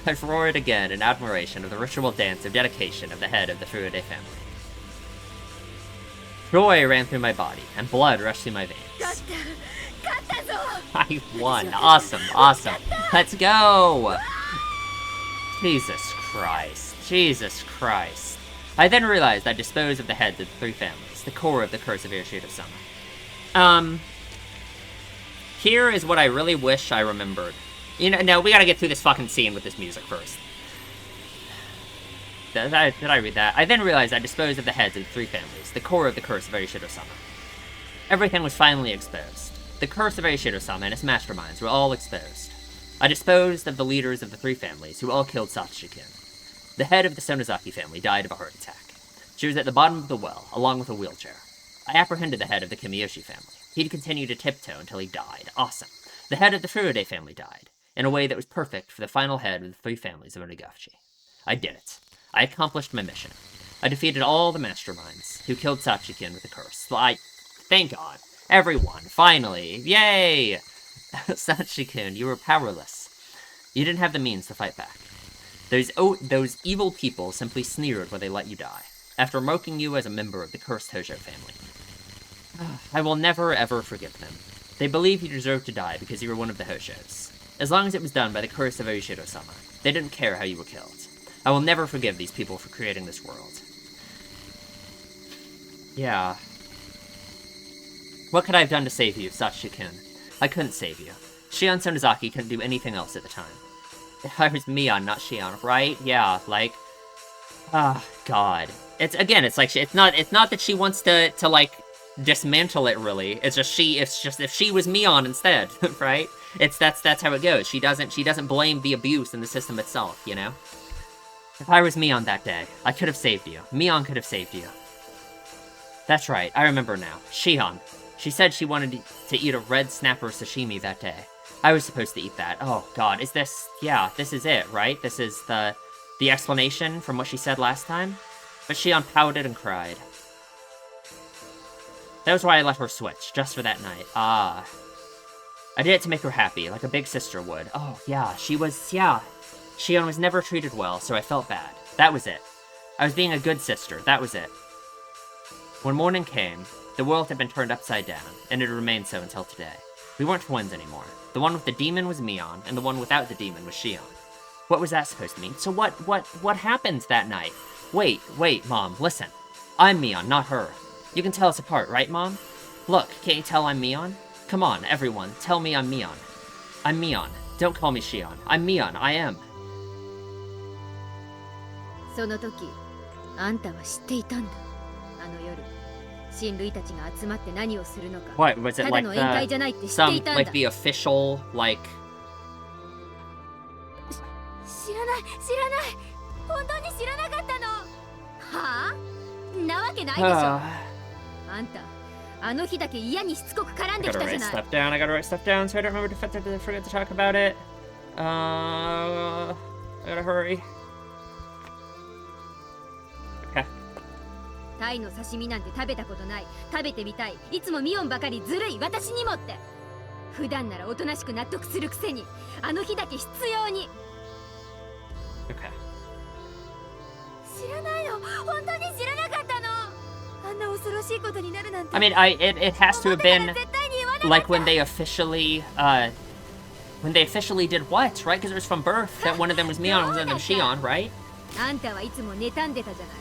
I've roared again in admiration of the ritual dance of dedication of the head of the Furude family. Joy ran through my body, and blood rushed through my veins. I won. Awesome, awesome. Let's go! Jesus Christ. Jesus Christ. I then realized I disposed of the heads of the 3 families, the core of the curse of Irishito-sama. Here is what I really wish I remembered. You know, no, we gotta get through this fucking scene with this music first. Did I read that? I then realized I disposed of the heads of the 3 families, the core of the curse of Irishito-sama. Everything was finally exposed. The curse of Irishito-sama and its masterminds were all exposed. I disposed of the leaders of the 3 families, who all killed Satoshi-kun. The head of the Sonozaki family died of a heart attack. She was at the bottom of the well, along with a wheelchair. I apprehended the head of the Kimiyoshi family. He'd continue to tiptoe until he died. Awesome. The head of the Furude family died, in a way that was perfect for the final head of the 3 families of Onigashi. I did it. I accomplished my mission. I defeated all the masterminds who killed Satoshi-kun with the curse. Thank God. Everyone, finally. Yay! Satoshi-kun, you were powerless. You didn't have the means to fight back. Those evil people simply sneered when they let you die, after mocking you as a member of the cursed Hojo family. I will never, ever forgive them. They believed you deserved to die because you were one of the Hojos. As long as it was done by the curse of Irishito-sama, they didn't care how you were killed. I will never forgive these people for creating this world. Yeah. What could I have done to save you, Satoshi-kun? I couldn't save you. Shion Sonozaki couldn't do anything else at the time. I was Mion, not Shion, right? Yeah, like... God. It's not that she wants to like, dismantle it, really. It's just if she was Mion instead, right? That's how it goes. She doesn't blame the abuse in the system itself, you know? If I was Mion that day, I could have saved you. Mion could have saved you. That's right, I remember now. Shion. She said she wanted to eat a red snapper sashimi that day. I was supposed to eat that. Oh, God, is this... Yeah, this is it, right? This is the explanation from what she said last time? But Shion pouted and cried. That was why I let her switch, just for that night. I did it to make her happy, like a big sister would. Oh, yeah, Shion was never treated well, so I felt bad. That was it. I was being a good sister, that was it. When morning came, the world had been turned upside down, and it remained so until today. We weren't twins anymore. The one with the demon was Mion, and the one without the demon was Shion. What was that supposed to mean? So what happened that night? Wait, Mom, listen. I'm Mion, not her. You can tell us apart, right, Mom? Look, can't you tell I'm Mion? Come on, everyone, tell me I'm Mion. I'm Mion. Don't call me Shion. I'm Mion, I am. その時、あんたは知っていたんだ。あの夜、親類たちが集まって何をするのか。What, was it ただ like の宴会じゃないって知っていたんだ。like the official, like... 知らない。本当に知らなかったの。はあ？なわけないでしょ。あんた、あの日だけ嫌にしつこく絡んできたじゃない。I gotta write stuff down so I don't remember to forget to talk about it. I gotta hurry. Okay. タイの刺身なんて食べたことない。食べてみたい。いつもミオンばかりずるい。私にもって。普段ならおとなしく納得するくせに、あの日だけ必要に。Okay. 知らないの。本当に知らなかったの。あんな恐ろしいことになるなんて。I mean, it has to have been like when they officially did what, right? Because it was from birth that one of them was Mion and one of them Shion, right? あんたはいつも妬んでたじゃない。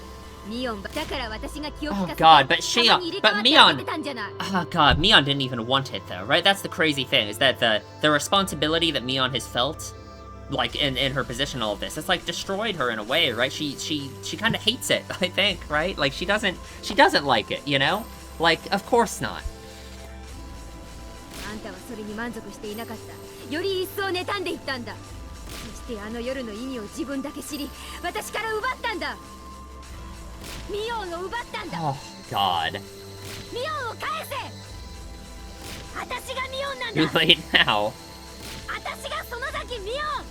ミオンだから私が気を利かせて Oh God, but Shion, but Mion. たんじゃない。 Oh God, Mion didn't even want it though, right? That's the crazy thing, is that the responsibility that Mion has felt, like in her position, all of this, it's like destroyed her in a way, right? She kind of hates it, I think, right? Like she doesn't like it, you know? Like, of course not. あんたはそれに満足していなかった。より一層妬んでいったんだ。そしてあの夜の意味を自分だけ知り、私から奪ったんだ。ミオンを奪ったんだ。Oh God. ミオンを返せ。私がミオンなんだ。 Too late now. 私がその先ミオン。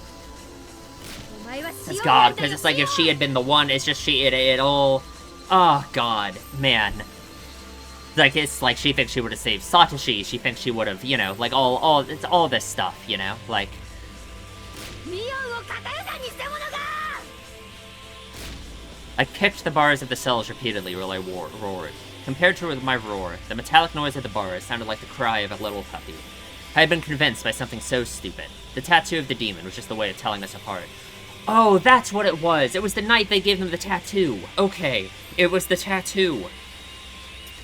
お前はシオン It's な God, んだよ。 because it's like if she had been the one, it's just it all... Oh God, man. Like, it's like she thinks she would have saved Satoshi, she thinks she would have, you know, like it's all this stuff, you know? Like... ミオ I kicked the bars of the cells repeatedly while I roared. Compared to my roar, the metallic noise of the bars sounded like the cry of a little puppy. I had been convinced by something so stupid. The tattoo of the demon was just a way of telling us apart. Oh, that's what it was! It was the night they gave him the tattoo! Okay, it was the tattoo.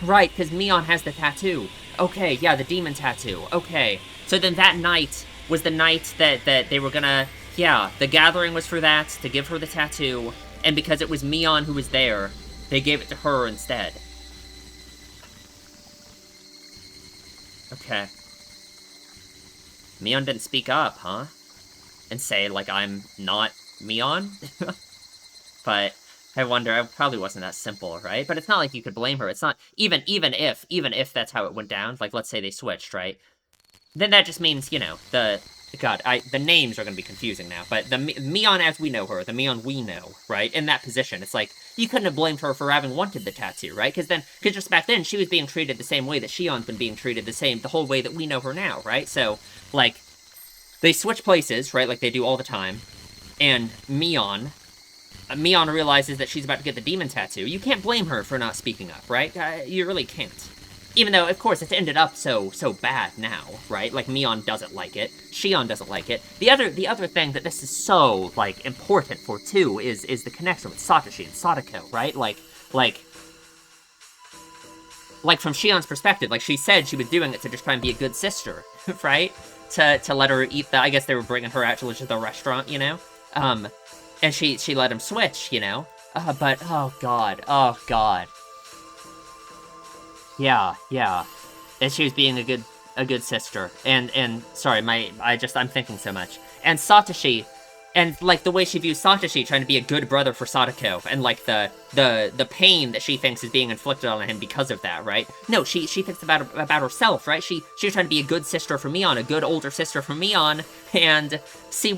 Right, because Mion has the tattoo. Okay, yeah, the demon tattoo. Okay. So then that night was the night that they were gonna... Yeah, the gathering was for that, to give her the tattoo, and because it was Mion who was there, they gave it to her instead. Okay. Mion didn't speak up, huh? And say, like, I'm not Mion? But I wonder, it probably wasn't that simple, right? But it's not like you could blame her. It's not, even if that's how it went down, like, let's say they switched, right? Then that just means, you know, the names are gonna be confusing now, but the Mion as we know her, the Mion we know, right? In that position, it's like, you couldn't have blamed her for having wanted the tattoo, right? Because just back then, she was being treated the same way that Shion's been being treated the whole way that we know her now, right? So, like, they switch places, right, like they do all the time, and Mion realizes that she's about to get the demon tattoo. You can't blame her for not speaking up, right? You really can't. Even though, of course, it's ended up so bad now, right? Like, Mion doesn't like it. Shion doesn't like it. The other thing that this is so, like, important for, too, is the connection with Satoshi and Sadako, right? Like, from Shion's perspective, like, she said she was doing it to just try and be a good sister, right? To let her eat I guess they were bringing her out to the restaurant, you know? And she let him switch, you know? But, oh god. Yeah. And she was being a good sister. And sorry, I'm thinking so much. And Satoshi, and, like, the way she views Satoshi trying to be a good brother for Sadako, and, like, the pain that she thinks is being inflicted on him because of that, right? No, she thinks about herself, right? She was trying to be a good sister for Mion, a good older sister for Mion, and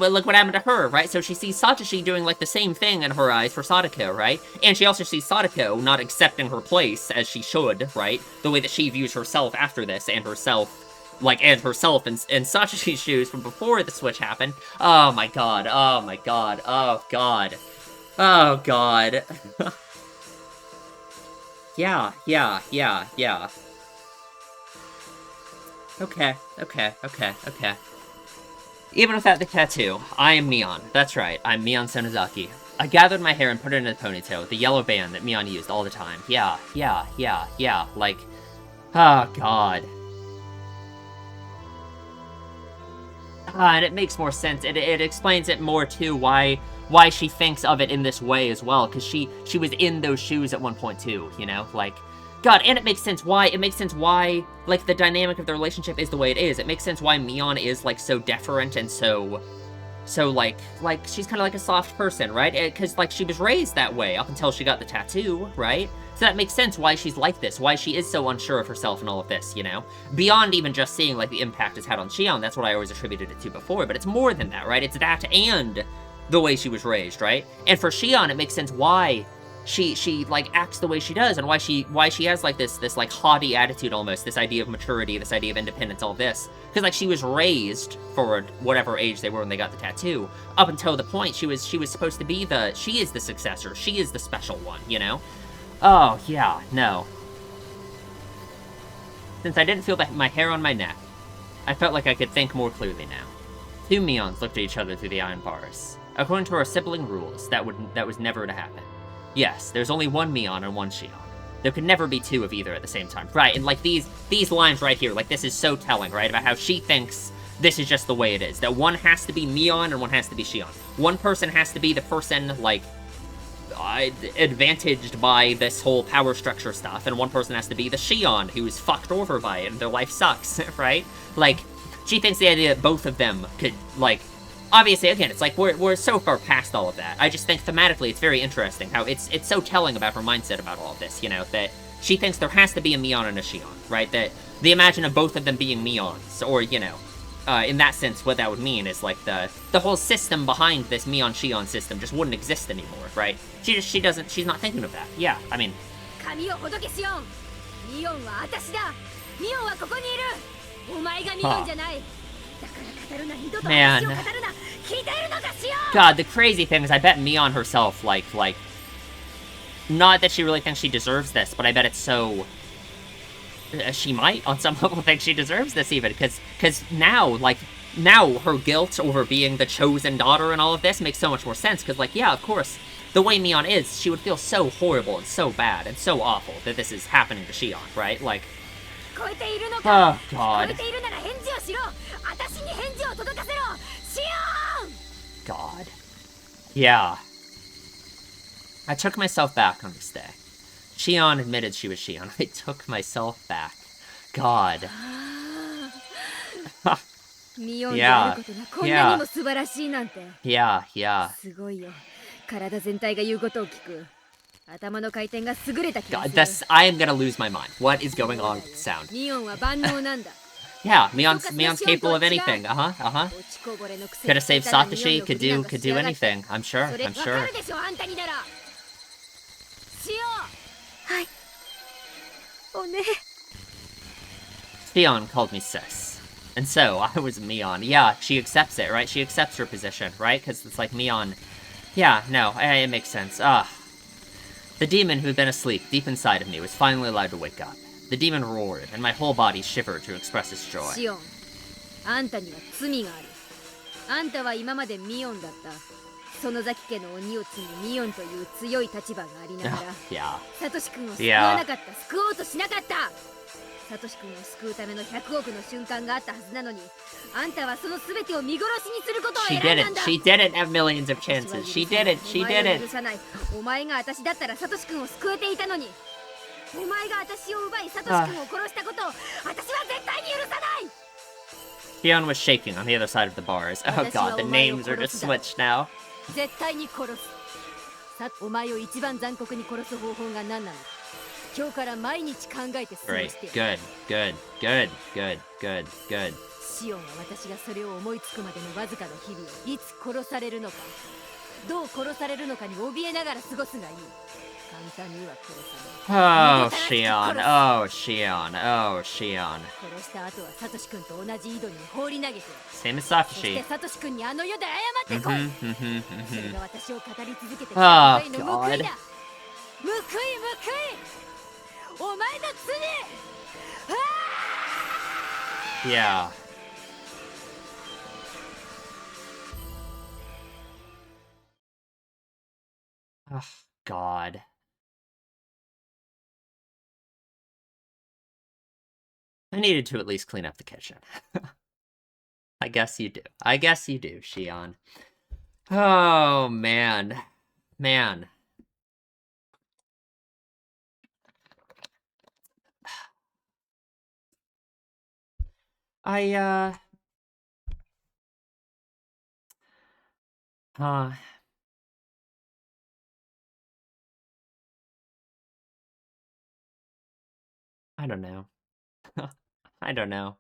look what happened to her, right? So she sees Satoshi doing, like, the same thing in her eyes for Sadako, right? And she also sees Sadako not accepting her place as she should, right? The way that she views herself after this, and herself in Sashi's shoes from before the switch happened. Oh my god. Yeah. Okay. Even without the tattoo, I am Mion. That's right, I'm Mion Sonozaki. I gathered my hair and put it in a ponytail, the yellow band that Mion used all the time. Yeah, like, oh god. And it makes more sense. It explains it more, too, why she thinks of it in this way as well, because she was in those shoes at one point, too, you know? Like, god, and it makes sense why, like, the dynamic of the relationship is the way it is. It makes sense why Mion is, like, so deferent and so, like, she's kind of like a soft person, right? Because, like, she was raised that way up until she got the tattoo, right? So that makes sense why she's like this, why she is so unsure of herself and all of this, you know? Beyond even just seeing, like, the impact it's had on Shion, that's what I always attributed it to before, but it's more than that, right? It's that and the way she was raised, right? And for Shion, it makes sense why she like, acts the way she does, and why she has, like, this, like, haughty attitude almost, this idea of maturity, this idea of independence, all this. Because, like, she was raised for whatever age they were when they got the tattoo, up until the point she was supposed to be she is the successor, she is the special one, you know? Oh, yeah, no. Since I didn't feel my hair on my neck, I felt like I could think more clearly now. Two Mions looked at each other through the iron bars. According to our sibling rules, that was never to happen. Yes, there's only one Mion and one Shion. There could never be two of either at the same time. Right, and, like, these lines right here, like, this is so telling, right, about how she thinks this is just the way it is. That one has to be Mion and one has to be Shion. One person has to be the person, like, advantaged by this whole power structure stuff, and one person has to be the Shion, who's fucked over by it, and their life sucks, right? Like, she thinks the idea that both of them could, like, obviously, again, it's like, we're so far past all of that. I just think thematically it's very interesting how it's so telling about her mindset about all of this, you know, that she thinks there has to be a Mion and a Shion, right? That the imagine of both of them being Mions, or, you know, in that sense, what that would mean is, like, the whole system behind this Mion-Shion system just wouldn't exist anymore, right? She's not thinking of that. Yeah, I mean... Man. God, the crazy thing is I bet Mion herself, like, Not that she really thinks she deserves this, but I bet it's so... she might, on some level, think she deserves this, even, because now, like, now her guilt over being the chosen daughter and all of this makes so much more sense, because, like, yeah, of course, the way Mion is, she would feel so horrible and so bad and so awful that this is happening to Shion, right? Like, oh, God. God. Yeah. I took myself back on this day. Shion admitted she was Shion. I took myself back. God. Yeah. Yeah. Yeah, yeah. God, this, I am gonna lose my mind. What is going on with the sound? Yeah, Mion's capable of anything. Could have saved Satoshi, could do anything. I'm sure. Shion called me sis. And so, I was Mion. Yeah, she accepts it, right? She accepts her position, right? Because it's like Mion... Yeah, no, it makes sense. The demon who had been asleep deep inside of me was finally allowed to wake up. The demon roared, and my whole body shivered to express its joy. Shion, あんたには罪がある。あんたは今までミオンだった。そのザキ家の鬼を継ぐミオンという強い立場がありながら、サトシ君を救わなかった、救おうとしなかった。サトシ君を救うための100億の瞬間があったはずなのに、あんたはその全てを見殺しにすることを選んだんだ。She didn't have millions of chances. She didn't. お前が私だったらサトシ君を救えていたのに。お前が私を奪いサトシ君を殺したことを私は絶対に許さない。Shion was shaking on the other side of the bars. Oh god, the names are just switched now. 絶対に殺す。お前を一番残酷に殺す方法が何なの？今日から毎日考えて過ごして。Good. シオンは私がそれを思いつくまでのわずかな日々をいつ殺されるのか、どう殺されるのかに怯えながら過ごすがいい。簡単には殺さない。Oh, Shion. 殺した後はサトシ君と同じ井戸に放り投げて。Same as Satoshi. そしてサトシ君にあの世で謝ってこい。それが私を語り続けてきたお前の報いだ。報い。お前の罪。Yeah. Oh, God. I needed to at least clean up the kitchen. I guess you do, Shion. Oh, man. I don't know. I don't know.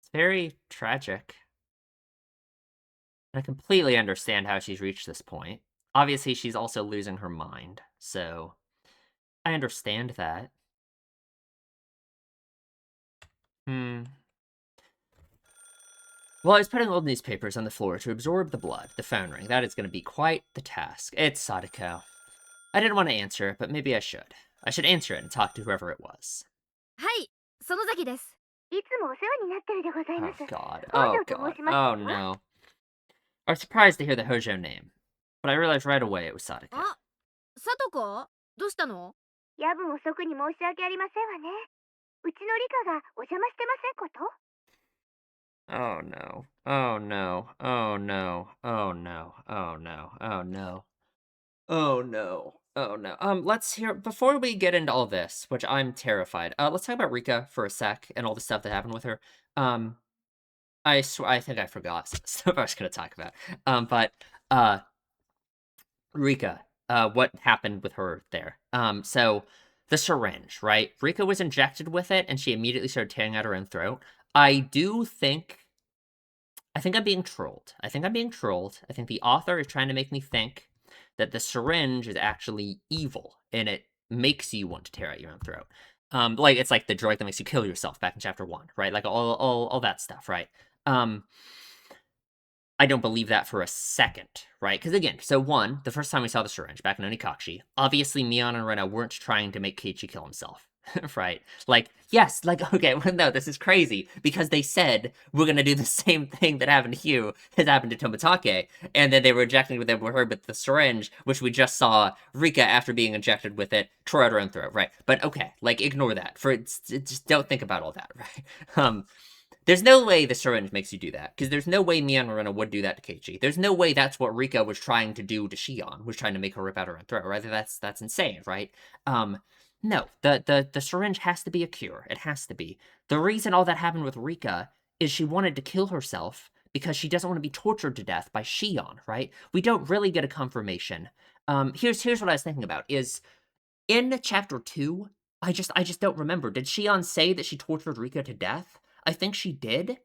It's very tragic. I completely understand how she's reached this point. Obviously, she's also losing her mind, so I understand that. Well, I was putting old newspapers on the floor to absorb the blood. The phone rang. That is going to be quite the task. It's Sadako. I didn't want to answer, but maybe I should. I should answer it and talk to whoever it was. はい、園崎です。いつもお世話になってるでございます。Oh god. Oh no. I was surprised to hear the Hojo name, but I realized right away it was Sadako. あ、さとこ？どうしたの？夜分遅くに申し訳ありませんわね。うちのリカがお邪魔してませんこと？ Oh no. Let's hear, before we get into all this, which I'm terrified, let's talk about Rika for a sec and all the stuff that happened with her. I think I forgot some stuff I was gonna talk about. But Rika, what happened with her there? So the syringe, right? Rika was injected with it and she immediately started tearing out her own throat. I think I'm being trolled. I think the author is trying to make me think that the syringe is actually evil and it makes you want to tear out your own throat. Like it's like the drug that makes you kill yourself back in chapter 1, right? Like all that stuff, right? I don't believe that for a second, right? Because again, so one, the first time we saw the syringe back in Meakashi, obviously Mion and Rena weren't trying to make Keiichi kill himself, right? Like, yes, like, okay, well, no, this is crazy, because they said, we're gonna do the same thing that happened to Hugh has happened to Tomitake, and then they were injecting with her with the syringe, which we just saw Rika, after being injected with it, tore out her own throat, right? But okay, like, ignore that, just don't think about all that, right? There's no way the syringe makes you do that, because there's no way Mion Morena would do that to Keiichi. There's no way that's what Rika was trying to do to Shion, was trying to make her rip out her own throat, right? That's insane, right? No, the syringe has to be a cure. It has to be. The reason all that happened with Rika is she wanted to kill herself because she doesn't want to be tortured to death by Shion, right? We don't really get a confirmation. Here's what I was thinking about, is in chapter 2, I just don't remember. Did Shion say that she tortured Rika to death? I think she did.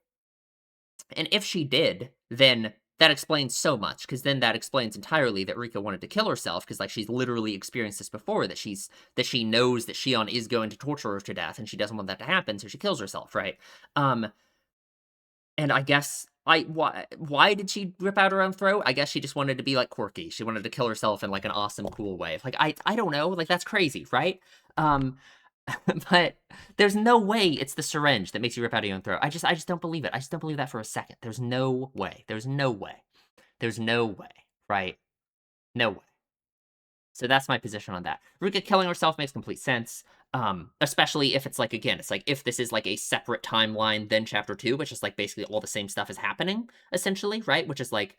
And if she did, then that explains so much, because then that explains entirely that Rika wanted to kill herself, because like she's literally experienced this before, that she knows that Shion is going to torture her to death, and she doesn't want that to happen, so she kills herself, right? And I guess why did she rip out her own throat? I guess she just wanted to be like quirky. She wanted to kill herself in like an awesome, cool way. Like I don't know, like that's crazy, right? But there's no way it's the syringe that makes you rip out your own throat. I just don't believe it. I just don't believe that for a second. There's no way. There's no way. There's no way, right? No way. So that's my position on that. Rika killing herself makes complete sense. Especially if it's like, again, it's like if this is like a separate timeline than chapter 2, which is like basically all the same stuff is happening, essentially, right? Which is like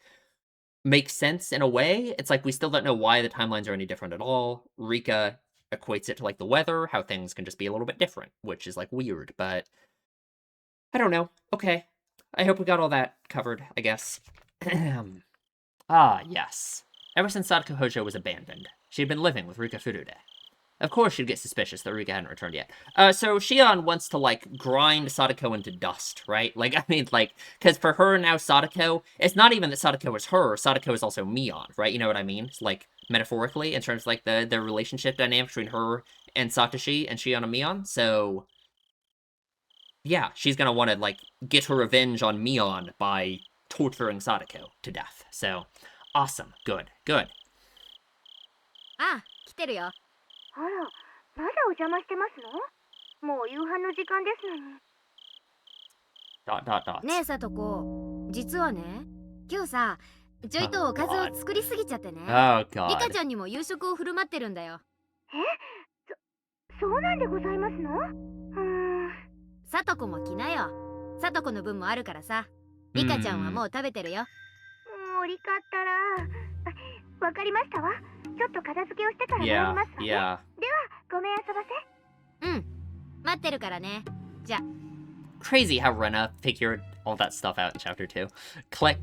makes sense in a way. It's like we still don't know why the timelines are any different at all. Rika equates it to like the weather, how things can just be a little bit different, which is like weird, but I don't know. Okay. I hope we got all that covered, I guess. Ah, yes. Ever since Sadako Hojo was abandoned, she had been living with Rika Furude. Of course she'd get suspicious that Rika hadn't returned yet. So Shion wants to, like, grind Sadako into dust, right? Like, I mean, like, because for her now, Sadako, it's not even that Sadako is her, Sadako is also Mion, right? You know what I mean? It's, like, metaphorically, in terms of, like, the relationship dynamic between her and Satoshi and Shion and Mion, so... yeah, she's gonna want to, like, get her revenge on Mion by torturing Sadako to death. So, awesome. Good. Good. ああ、来てるよ。あら、まだお邪魔してますの？もう夕飯の時間ですのに。ねえ、さとこ。実はね、今日さ、ちょいとおかずを作りすぎちゃってね。Oh, リカ God. ちゃんにも夕食を振る舞ってるんだよ。そうなんでございますの？さとこも来なよ。さとこの分もあるからさ。リカちゃんはもう食べてるよ。もうリカったら。わかりましたわ。ちょっと片付けをしてから参り Yeah, ますわね。 yeah. では、ごめんあそばせ。うん。待ってるからね。じゃ。Crazy how Rena figured all that stuff out in chapter 2. Click.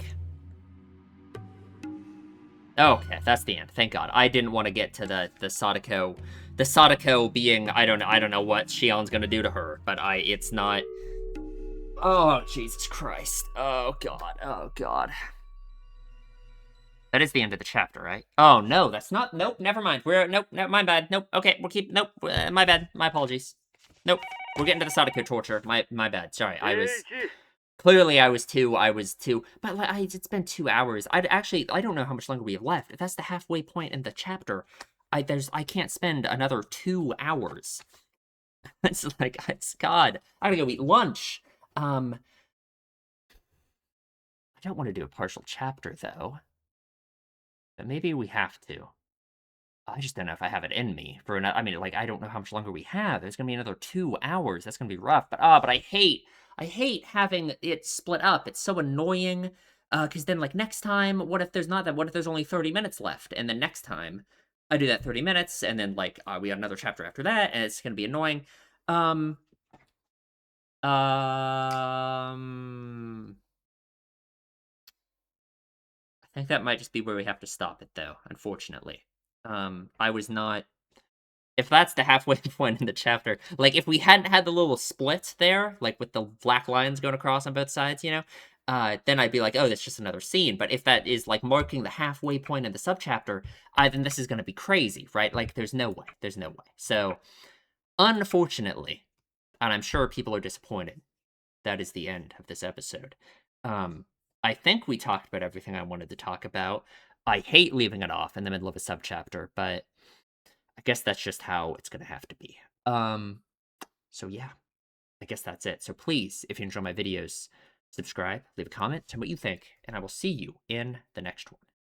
Okay, that's the end. Thank God. I didn't want to get to the Sadako being, I don't know what Shion's gonna do to her, but it's not. Oh, Jesus Christ. Oh, God. Oh, God. That is the end of the chapter, right? Oh, no, that's not. Nope, never mind. Nope, my bad. Nope, okay, nope, my bad. My apologies. Nope, we're getting to the Sadako torture. My bad. Sorry, clearly I was too, but it's been 2 hours. I don't know how much longer we have left. If that's the halfway point in the chapter, I can't spend another 2 hours. It's like, God, I gotta go eat lunch. I don't want to do a partial chapter, though. But maybe we have to. I just don't know if I have it in me for another. I mean, like, I don't know how much longer we have. There's gonna be another 2 hours. That's gonna be rough. But I hate having it split up. It's so annoying. Because then, like, next time, what if there's not that? What if there's only 30 minutes left? And then next time, I do that 30 minutes, and then, like, we got another chapter after that, and it's gonna be annoying. I think that might just be where we have to stop it, though, unfortunately. I was not... If that's the halfway point in the chapter, like, if we hadn't had the little split there, like, with the black lines going across on both sides, you know, then I'd be like, oh, that's just another scene. But if that is, like, marking the halfway point in the subchapter, then this is going to be crazy, right? Like, there's no way. There's no way. So, unfortunately, and I'm sure people are disappointed, that is the end of this episode. I think we talked about everything I wanted to talk about. I hate leaving it off in the middle of a subchapter, but I guess that's just how it's gonna have to be. So yeah, I guess that's it. So please, if you enjoy my videos, subscribe, leave a comment, tell me what you think, and I will see you in the next one.